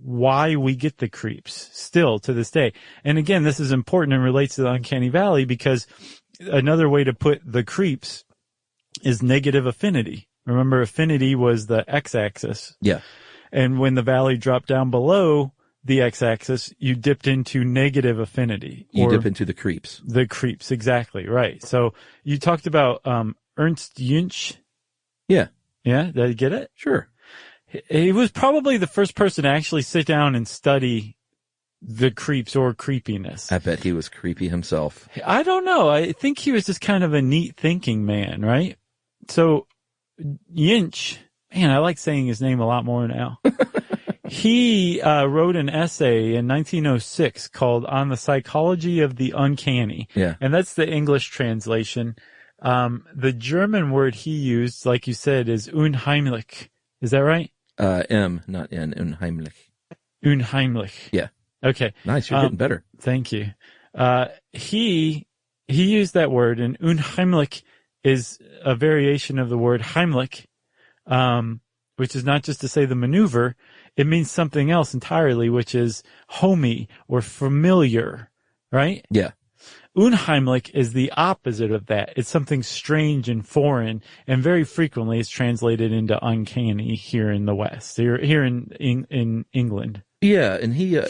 why we get the creeps still to this day. And again, this is important and relates to the Uncanny Valley because another way to put the creeps is negative affinity. Remember, affinity was the x-axis. Yeah. And when the valley dropped down below the x-axis, you dipped into negative affinity. You dip into the creeps. The creeps, exactly, right. So you talked about Ernst Jüngsch. Yeah. Yeah, did I get it? Sure. He was probably the first person to actually sit down and study the creeps or creepiness. I bet he was creepy himself. I don't know. I think he was just kind of a neat thinking man, right? So Jüngsch, man, I like saying his name a lot more now. He wrote an essay in 1906 called On the Psychology of the Uncanny. Yeah. And that's the English translation. The German word he used, like you said, is unheimlich. Is that right? M, not N, unheimlich. Unheimlich. Yeah. Okay. Nice. You're getting better. Thank you. He used that word, and unheimlich is a variation of the word Heimlich, which is not just to say the maneuver. It means something else entirely, which is homey or familiar, right? Yeah. Unheimlich is the opposite of that. It's something strange and foreign, and very frequently it's translated into uncanny here in the West, here in England. Yeah, and he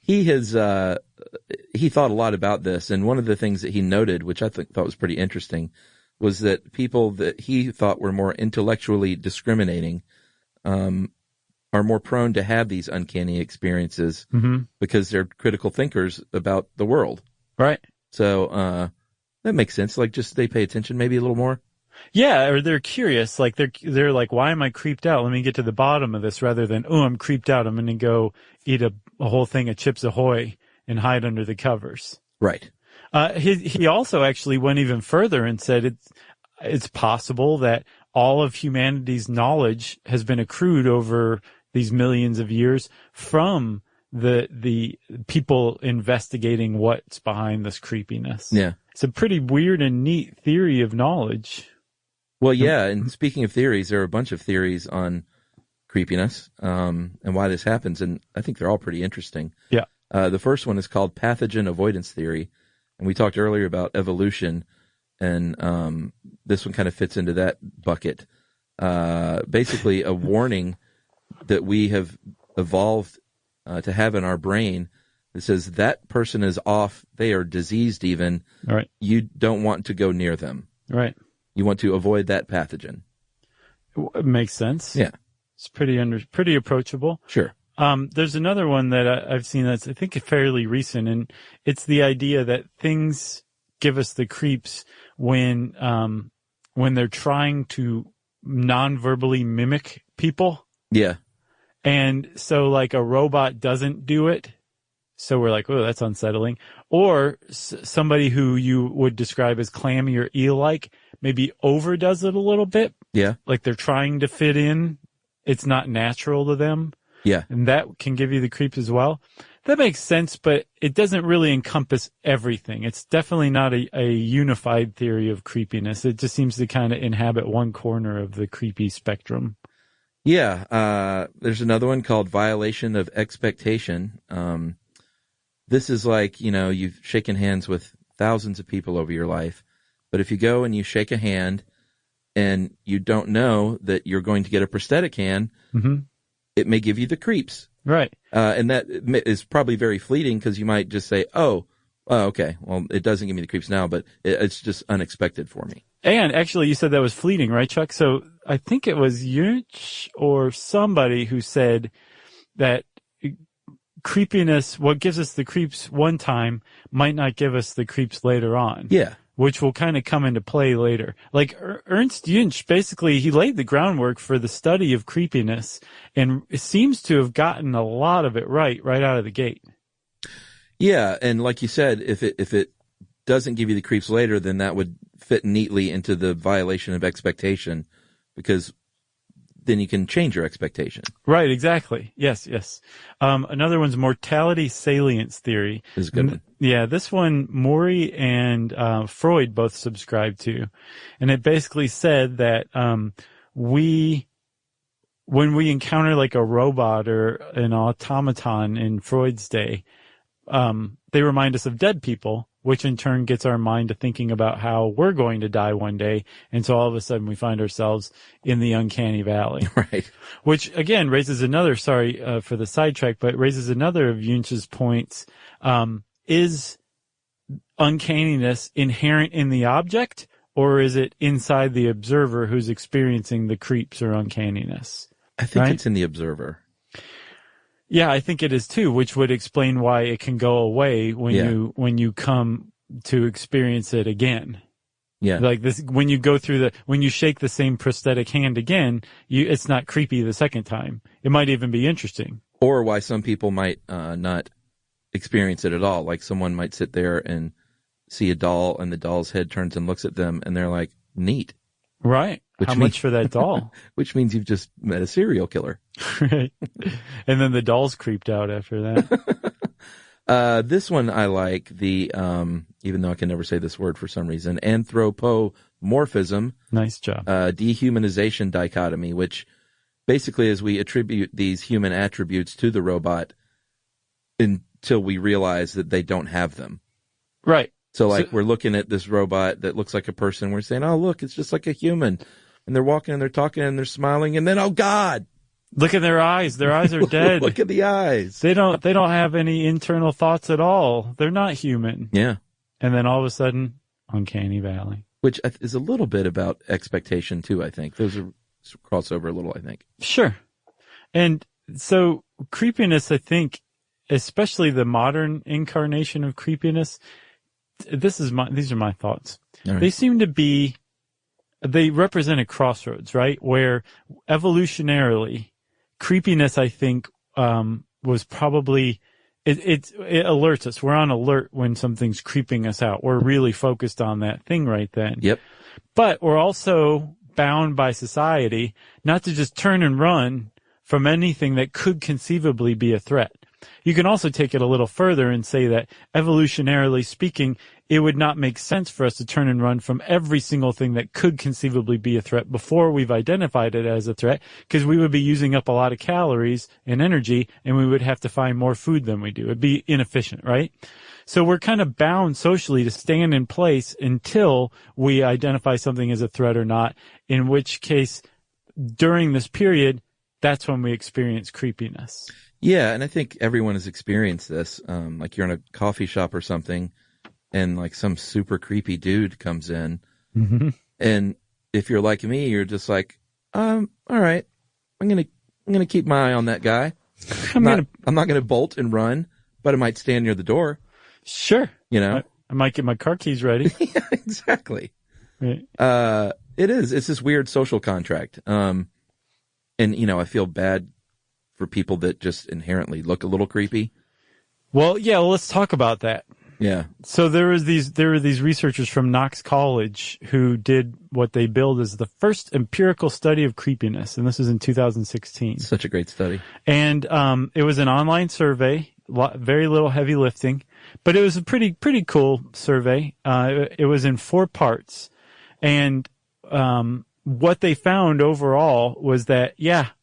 he thought a lot about this, and one of the things that he noted, which I thought was pretty interesting, was that people that he thought were more intellectually discriminating are more prone to have these uncanny experiences because they're critical thinkers about the world. Right. So that makes sense. Like, just they pay attention maybe a little more. Yeah, or they're curious. Like they're like, why am I creeped out? Let me get to the bottom of this, rather than, oh, I'm creeped out. I'm going to go eat a whole thing of Chips Ahoy and hide under the covers. Right. He also actually went even further and said it's possible that all of humanity's knowledge has been accrued over these millions of years from the people investigating what's behind this creepiness. Yeah. It's a pretty weird and neat theory of knowledge. Well, yeah, and speaking of theories, there are a bunch of theories on creepiness and why this happens, and I think they're all pretty interesting. Yeah. The first one is called pathogen avoidance theory, and we talked earlier about evolution, and this one kind of fits into that bucket. Basically, a warning that we have evolved to have in our brain that says that person is off, they are diseased even. All right. You don't want to go near them. Right. You want to avoid that pathogen. It makes sense. Yeah. It's pretty approachable. Sure. There's another one that I've seen that's, I think, fairly recent, and it's the idea that things give us the creeps when they're trying to non-verbally mimic people. Yeah. And so, like, a robot doesn't do it, so we're like, oh, that's unsettling. Or somebody who you would describe as clammy or eel-like maybe overdoes it a little bit. Yeah. Like they're trying to fit in. It's not natural to them. Yeah. And that can give you the creeps as well. That makes sense, but it doesn't really encompass everything. It's definitely not a unified theory of creepiness. It just seems to kind of inhabit one corner of the creepy spectrum. Yeah. There's another one called violation of expectation. This is like, you've shaken hands with thousands of people over your life, but if you go and you shake a hand and you don't know that you're going to get a prosthetic hand, it may give you the creeps. Right. And that is probably very fleeting because you might just say, oh, okay, well, it doesn't give me the creeps now, but it's just unexpected for me. And actually, you said that was fleeting, right, Chuck? So I think it was Jüngsch or somebody who said that creepiness, what gives us the creeps one time might not give us the creeps later on. Yeah. Which will kind of come into play later. Like Ernst Jüngsch, basically, he laid the groundwork for the study of creepiness and seems to have gotten a lot of it right out of the gate. Yeah, and like you said, if it doesn't give you the creeps later, then that would fit neatly into the violation of expectation, because then you can change your expectation. Right, exactly. Yes. Another one's mortality salience theory. This is a good one. Yeah, this one Mori and Freud both subscribed to. And it basically said that when we encounter like a robot or an automaton in Freud's day, they remind us of dead people, which in turn gets our mind to thinking about how we're going to die one day. And so all of a sudden we find ourselves in the uncanny valley. Right. Which again raises another, sorry for the sidetrack, but raises another of Junz's points. Is uncanniness inherent in the object, or is it inside the observer who's experiencing the creeps or uncanniness? I think right? it's in the observer. Yeah, I think it is too, which would explain why it can go away when you come to experience it again. Yeah. Like this, when you go through when you shake the same prosthetic hand again, it's not creepy the second time. It might even be interesting. Or why some people might not experience it at all. Like someone might sit there and see a doll and the doll's head turns and looks at them and they're like, neat. Right. How much for that doll? Which means you've just met a serial killer. Right. And then the doll's creeped out after that. This one I like, the even though I can never say this word for some reason, anthropomorphism. Nice job. Dehumanization dichotomy, which basically is we attribute these human attributes to the robot until we realize that they don't have them. Right. So we're looking at this robot that looks like a person. We're saying, oh, look, it's just like a human. And they're walking and they're talking and they're smiling. And then, oh, God. Look at their eyes. Their eyes are dead. Look at the eyes. They don't have any internal thoughts at all. They're not human. Yeah. And then all of a sudden, uncanny valley. Which is a little bit about expectation, too, I think. Those are crossover a little, I think. Sure. And so creepiness, I think, especially the modern incarnation of creepiness, these are my thoughts. Right. They represent a crossroads, right? Where evolutionarily, creepiness, I think, was probably, it alerts us. We're on alert when something's creeping us out. We're really focused on that thing right then. Yep. But we're also bound by society not to just turn and run from anything that could conceivably be a threat. You can also take it a little further and say that evolutionarily speaking, it would not make sense for us to turn and run from every single thing that could conceivably be a threat before we've identified it as a threat, because we would be using up a lot of calories and energy, and we would have to find more food than we do. It'd be inefficient, right? So we're kind of bound socially to stand in place until we identify something as a threat or not, in which case, during this period, that's when we experience creepiness. Yeah, and I think everyone has experienced this. Like you're in a coffee shop or something, and like some super creepy dude comes in, and if you're like me, you're just like, all right, I'm gonna keep my eye on that guy. I'm not gonna bolt and run, but I might stand near the door. Sure, you know, I might get my car keys ready. Yeah, exactly. Right. It's this weird social contract. And I feel bad for people that just inherently look a little creepy. Well, let's talk about that. Yeah. So there were these researchers from Knox College who did what they billed as the first empirical study of creepiness, and this was in 2016. Such a great study. And it was an online survey, very little heavy lifting, but it was a pretty cool survey. It was in 4 parts, and what they found overall was that,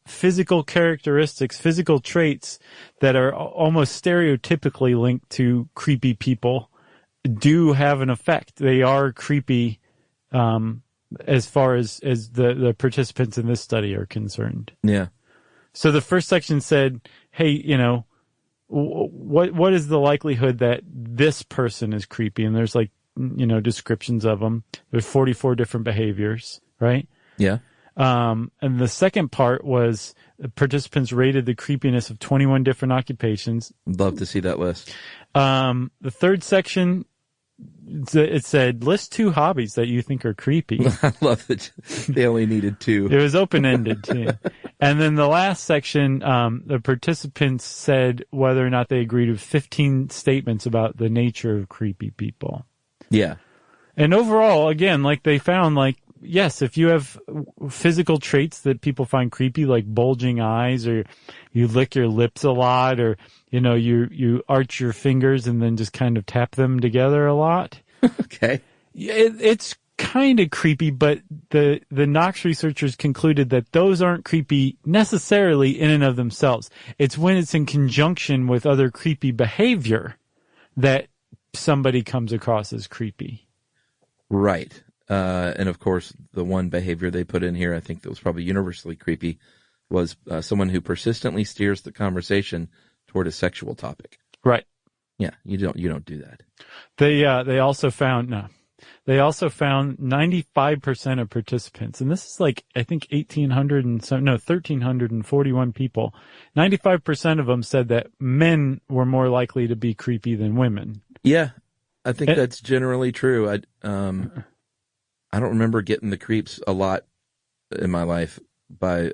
physical characteristics, physical traits that are almost stereotypically linked to creepy people do have an effect. They are creepy, as far as the participants in this study are concerned. Yeah. So the first section said, hey, what is the likelihood that this person is creepy? And there's descriptions of them. There's 44 different behaviors, right? Yeah. And the second part was participants rated the creepiness of 21 different occupations. Love to see that list. The third section, it said, list 2 hobbies that you think are creepy. I love that they only needed 2. It was open-ended too. And then the last section, the participants said whether or not they agreed with 15 statements about the nature of creepy people. Yeah. And overall, again, like they found, like, yes, if you have physical traits that people find creepy, like bulging eyes, or you lick your lips a lot, or, you arch your fingers and then just kind of tap them together a lot. Okay. It's kind of creepy, but the Knox researchers concluded that those aren't creepy necessarily in and of themselves. It's when it's in conjunction with other creepy behavior that somebody comes across as creepy. Right. And of course, the one behavior they put in here, I think that was probably universally creepy, was someone who persistently steers the conversation toward a sexual topic. Right. Yeah, you don't do that. They also found 95% of participants, and this is like, I think 1,341 people. 95% of them said that men were more likely to be creepy than women. Yeah, I think that's generally true. I don't remember getting the creeps a lot in my life by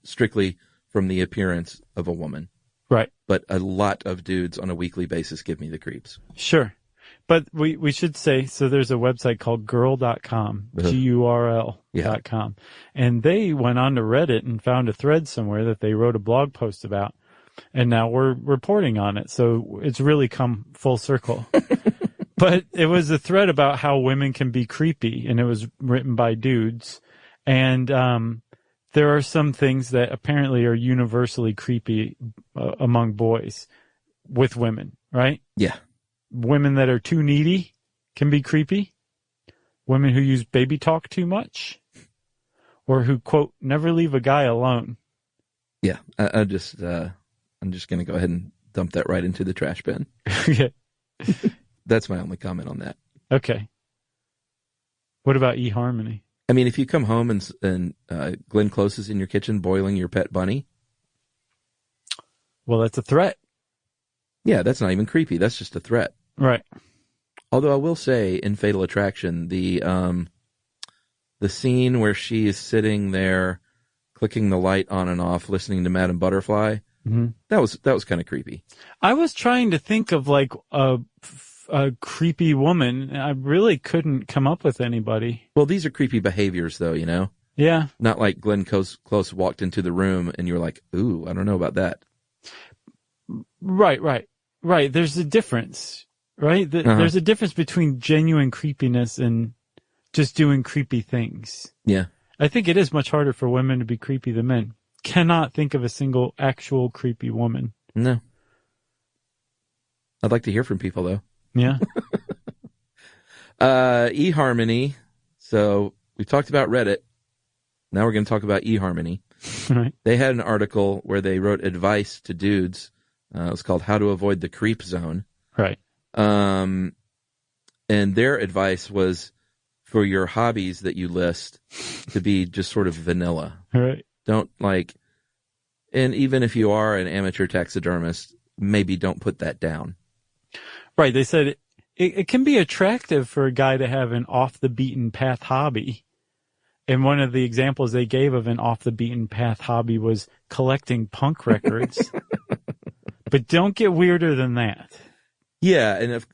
strictly from the appearance of a woman. Right. But a lot of dudes on a weekly basis give me the creeps. Sure. But we should say, so there's a website called girl.com, GURL.com. And they went on to Reddit and found a thread somewhere that they wrote a blog post about. And now we're reporting on it. So it's really come full circle. But it was a thread about how women can be creepy, and it was written by dudes. And there are some things that apparently are universally creepy among boys with women, right? Yeah. Women that are too needy can be creepy. Women who use baby talk too much, or who, quote, never leave a guy alone. Yeah, I'm just going to go ahead and dump that right into the trash bin. Yeah. That's my only comment on that. Okay. What about eHarmony? I mean, if you come home and Glenn Close is in your kitchen boiling your pet bunny. Well, that's a threat. Yeah, that's not even creepy. That's just a threat. Right. Although I will say in Fatal Attraction, the scene where she is sitting there clicking the light on and off, listening to Madame Butterfly, that was kind of creepy. I was trying to think of like a creepy woman. I really couldn't come up with anybody. Well, these are creepy behaviors, though, Yeah. Not like Glenn Close walked into the room and you were like, ooh, I don't know about that. Right. There's a difference, right? There's a difference between genuine creepiness and just doing creepy things. Yeah. I think it is much harder for women to be creepy than men. Cannot think of a single actual creepy woman. No. I'd like to hear from people, though. Yeah. eHarmony. So we've talked about Reddit. Now we're going to talk about eHarmony. Right. They had an article where they wrote advice to dudes. It was called How to Avoid the Creep Zone. Right. And their advice was for your hobbies that you list to be just sort of vanilla. Right. Don't and even if you are an amateur taxidermist, maybe don't put that down. Right. They said it can be attractive for a guy to have an off the beaten path hobby. And one of the examples they gave of an off the beaten path hobby was collecting punk records. But don't get weirder than that. Yeah, and if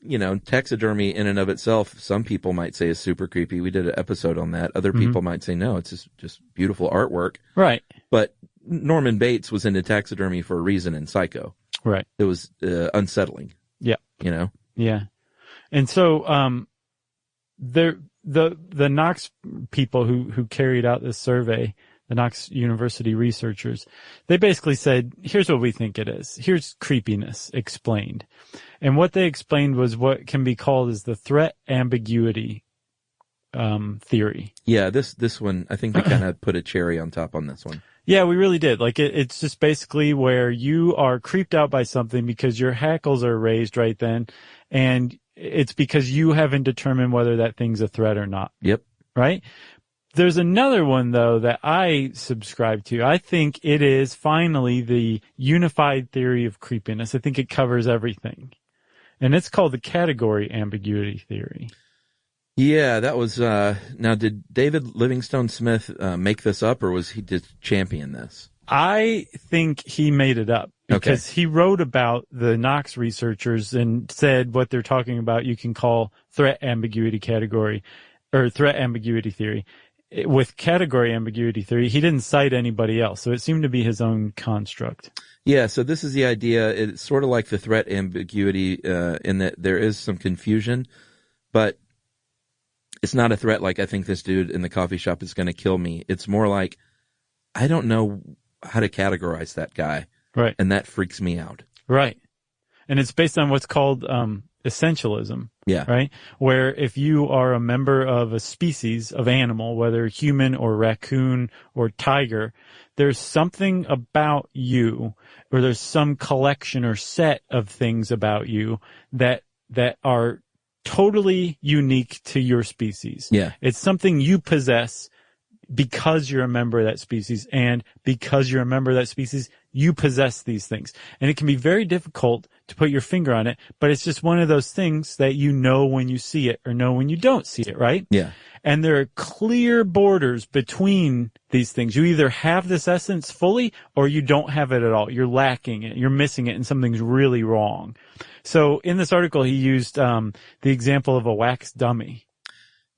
taxidermy in and of itself, some people might say is super creepy. We did an episode on that. Other people might say no, it's just beautiful artwork. Right. But Norman Bates was into taxidermy for a reason in Psycho. Right. It was unsettling. Yeah. Yeah. And so the Knox people who carried out this survey, the Knox University researchers, they basically said, here's what we think it is. Here's creepiness explained. And what they explained was what can be called as the threat ambiguity theory. Yeah, this one, I think we kind of put a cherry on top on this one. Yeah, we really did. Like it's just basically where you are creeped out by something because your hackles are raised right then, and it's because you haven't determined whether that thing's a threat or not. Yep. Right? There's another one, though, that I subscribe to. I think it is finally the unified theory of creepiness. I think it covers everything. And it's called the category ambiguity theory. Yeah, that was, now did David Livingstone Smith make this up, or was he just champion this? I think he made it up. because he wrote about the Knox researchers and said what they're talking about you can call threat ambiguity category or threat ambiguity theory. With category ambiguity theory, he didn't cite anybody else, so it seemed to be his own construct. Yeah, so this is the idea. It's sort of like the threat ambiguity in that there is some confusion, but it's not a threat like I think this dude in the coffee shop is going to kill me. It's more like I don't know how to categorize that guy. Right. And that freaks me out. Right. And it's based on what's called essentialism. Yeah. Right? Where if you are a member of a species of animal, whether human or raccoon or tiger, there's something about you, or there's some collection or set of things about you that are totally unique to your species. Yeah. It's something you possess because you're a member of that species, and because you're a member of that species, you possess these things. And it can be very difficult to put your finger on it, but it's just one of those things that you know when you see it or know when you don't see it, right? Yeah. And there are clear borders between these things. You either have this essence fully or you don't have it at all. You're lacking it. You're missing it, and something's really wrong. So in this article, he used the example of a wax dummy.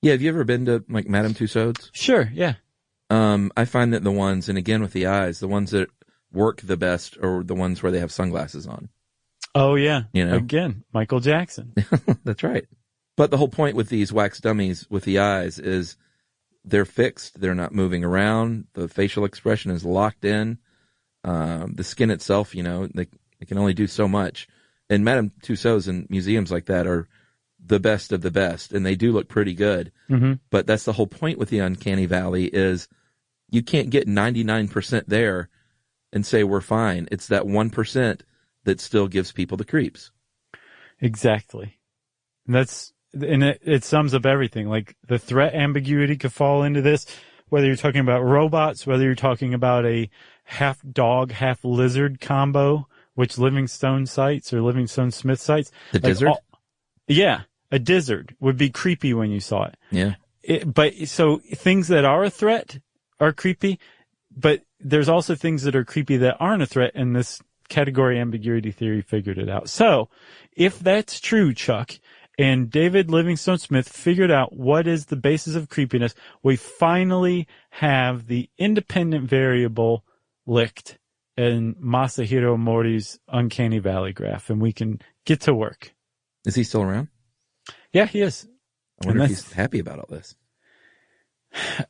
Yeah, have you ever been to like Madame Tussauds? Sure, yeah. I find that the ones, and again with the eyes, the ones that work the best are the ones where they have sunglasses on. Oh, yeah. You know? Again, Michael Jackson. That's right. But the whole point with these wax dummies with the eyes is they're fixed. They're not moving around. The facial expression is locked in. The skin itself, you know, they can only do so much. And Madame Tussauds and museums like that are the best of the best, and they do look pretty good. Mm-hmm. But that's the whole point with the Uncanny Valley is you can't get 99% there and say we're fine. It's that 1% that still gives people the creeps. Exactly. And it sums up everything. Like the threat ambiguity could fall into this, whether you're talking about robots, whether you're talking about a half dog, half lizard combo, which Livingstone cites or Livingstone Smith cites. The dizzard? Yeah. A dizzard would be creepy when you saw it. Yeah. But so things that are a threat are creepy, but there's also things that are creepy that aren't a threat, and this category ambiguity theory figured it out. So if that's true, Chuck, and David Livingstone Smith figured out what is the basis of creepiness, we finally have the independent variable licked in Masahiro Mori's Uncanny Valley graph, and we can get to work. Is he still around? Yeah, he is. I wonder if he's happy about all this.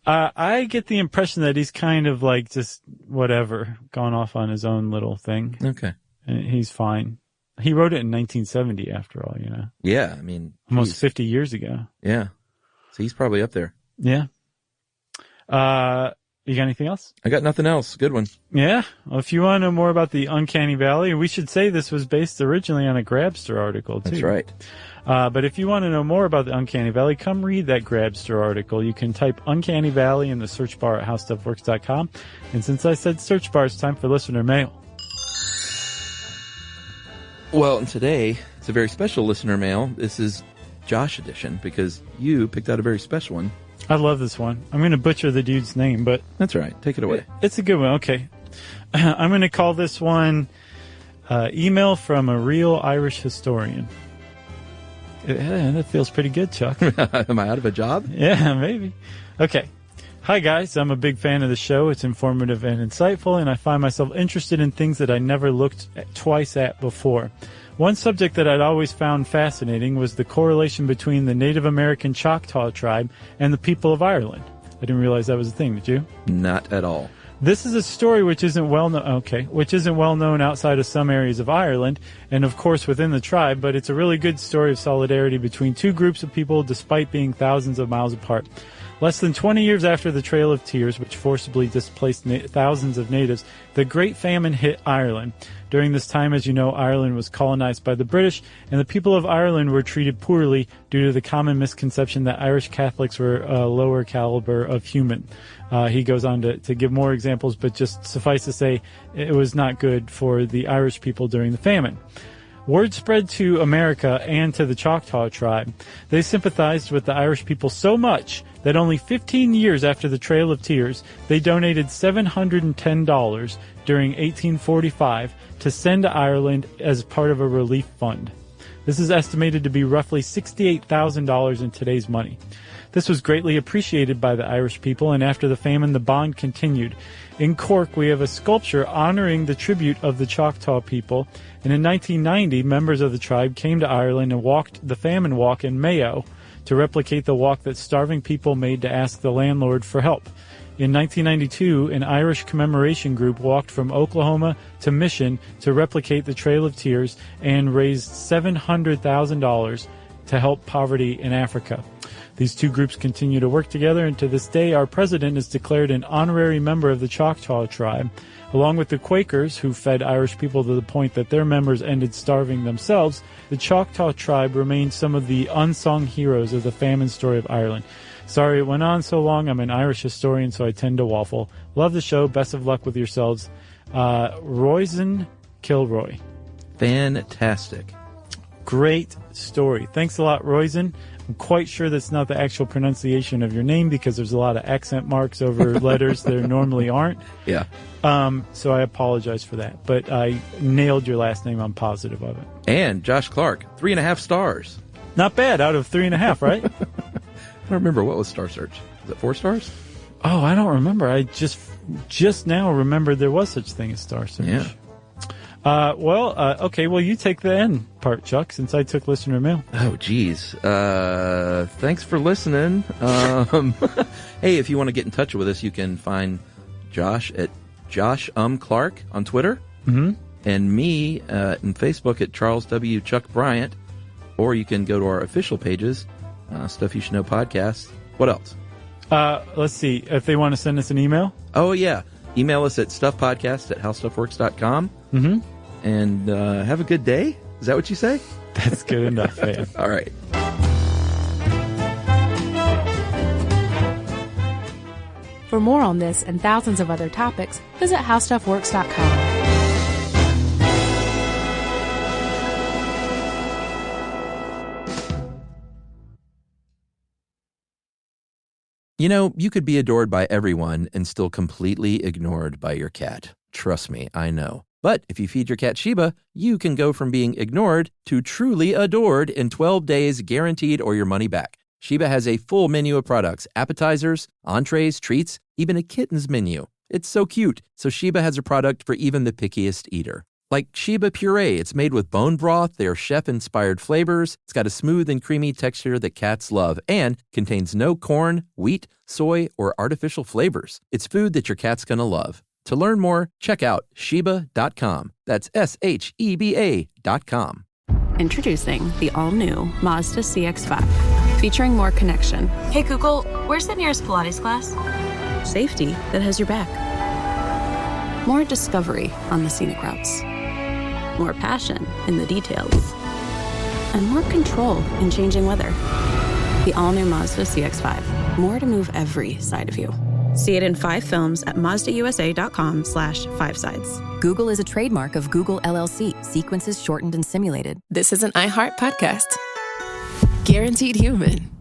I get the impression that he's kind of like just whatever, gone off on his own little thing. Okay. And he's fine. He wrote it in 1970, after all, you know. Yeah, I mean. Almost 50 years ago. Yeah. So he's probably up there. Yeah. You got anything else? I got nothing else. Good one. Yeah. Well, if you want to know more about the Uncanny Valley, we should say this was based originally on a Grabster article, too. That's right. But if you want to know more about the Uncanny Valley, come read that Grabster article. You can type Uncanny Valley in the search bar at howstuffworks.com. And since I said search bar, it's time for listener mail. Well, and today, it's a very special listener mail. This is Josh edition because you picked out a very special one. I love this one. I'm going to butcher the dude's name, but... That's right. Take it away. It's a good one. Okay. I'm going to call this one Email from a Real Irish Historian. That feels pretty good, Chuck. Am I out of a job? Yeah, maybe. Okay. Hi, guys. I'm a big fan of the show. It's informative and insightful, and I find myself interested in things that I never looked twice at before. One subject that I'd always found fascinating was the correlation between the Native American Choctaw tribe and the people of Ireland. I didn't realize that was a thing, did you? Not at all. This is a story which isn't well known outside of some areas of Ireland, and of course within the tribe, but it's a really good story of solidarity between two groups of people despite being thousands of miles apart. Less than 20 years after the Trail of Tears, which forcibly displaced thousands of natives, the Great Famine hit Ireland. During this time, as you know, Ireland was colonized by the British, and the people of Ireland were treated poorly due to the common misconception that Irish Catholics were a lower caliber of human. He goes on to give more examples, but just suffice to say, it was not good for the Irish people during the famine. Word spread to America and to the Choctaw tribe. They sympathized with the Irish people so much that only 15 years after the Trail of Tears, they donated $710 during 1845 to send to Ireland as part of a relief fund. This is estimated to be roughly $68,000 in today's money. This was greatly appreciated by the Irish people, and after the famine, the bond continued. In Cork, we have a sculpture honoring the tribute of the Choctaw people, and in 1990, members of the tribe came to Ireland and walked the famine walk in Mayo to replicate the walk that starving people made to ask the landlord for help. In 1992, an Irish commemoration group walked from Oklahoma to Mission to replicate the Trail of Tears and raised $700,000 to help poverty in Africa. These two groups continue to work together, and to this day, our president is declared an honorary member of the Choctaw tribe. Along with the Quakers, who fed Irish people to the point that their members ended starving themselves, the Choctaw tribe remains some of the unsung heroes of the famine story of Ireland. Sorry it went on so long. I'm an Irish historian, so I tend to waffle. Love the show. Best of luck with yourselves. Roisin Kilroy. Fantastic. Great story. Thanks a lot, Roisin. I'm quite sure that's not the actual pronunciation of your name because there's a lot of accent marks over letters there normally aren't. Yeah. So I apologize for that. But I nailed your last name. I'm positive of it. And Josh Clark, 3.5 stars. Not bad out of 3.5, right? I don't remember. What was Star Search? Was it 4 stars? Oh, I don't remember. I just now remembered there was such thing as Star Search. Yeah. Okay. Well, you take the end part, Chuck, since I took listener mail. Oh, geez. Thanks for listening. Hey, if you want to get in touch with us, you can find Josh at Josh Clark on Twitter, and me on Facebook at Charles W. Chuck Bryant, or you can go to our official pages, Stuff You Should Know Podcast. What else? Let's see. If they want to send us an email. Oh, yeah. Email us at stuffpodcast@howstuffworks.com. Mm-hmm. And have a good day. Is that what you say? That's good enough, man. All right. For more on this and thousands of other topics, visit howstuffworks.com. You know, you could be adored by everyone and still completely ignored by your cat. Trust me, I know. But if you feed your cat Sheba, you can go from being ignored to truly adored in 12 days guaranteed or your money back. Sheba has a full menu of products, appetizers, entrees, treats, even a kitten's menu. It's so cute, so Sheba has a product for even the pickiest eater. Like Sheba Puree, it's made with bone broth, they are chef-inspired flavors, it's got a smooth and creamy texture that cats love, and contains no corn, wheat, soy, or artificial flavors. It's food that your cat's gonna love. To learn more, check out Sheba.com. That's SHEBA.com. Introducing the all-new Mazda CX-5, featuring more connection. Hey Google, where's the nearest Pilates class? Safety that has your back. More discovery on the scenic routes. More passion in the details. And more control in changing weather. The all-new Mazda CX-5. More to move every side of you. See it in 5 films at MazdaUSA.com/5sides. Google is a trademark of Google LLC. Sequences shortened and simulated. This is an iHeart podcast. Guaranteed human.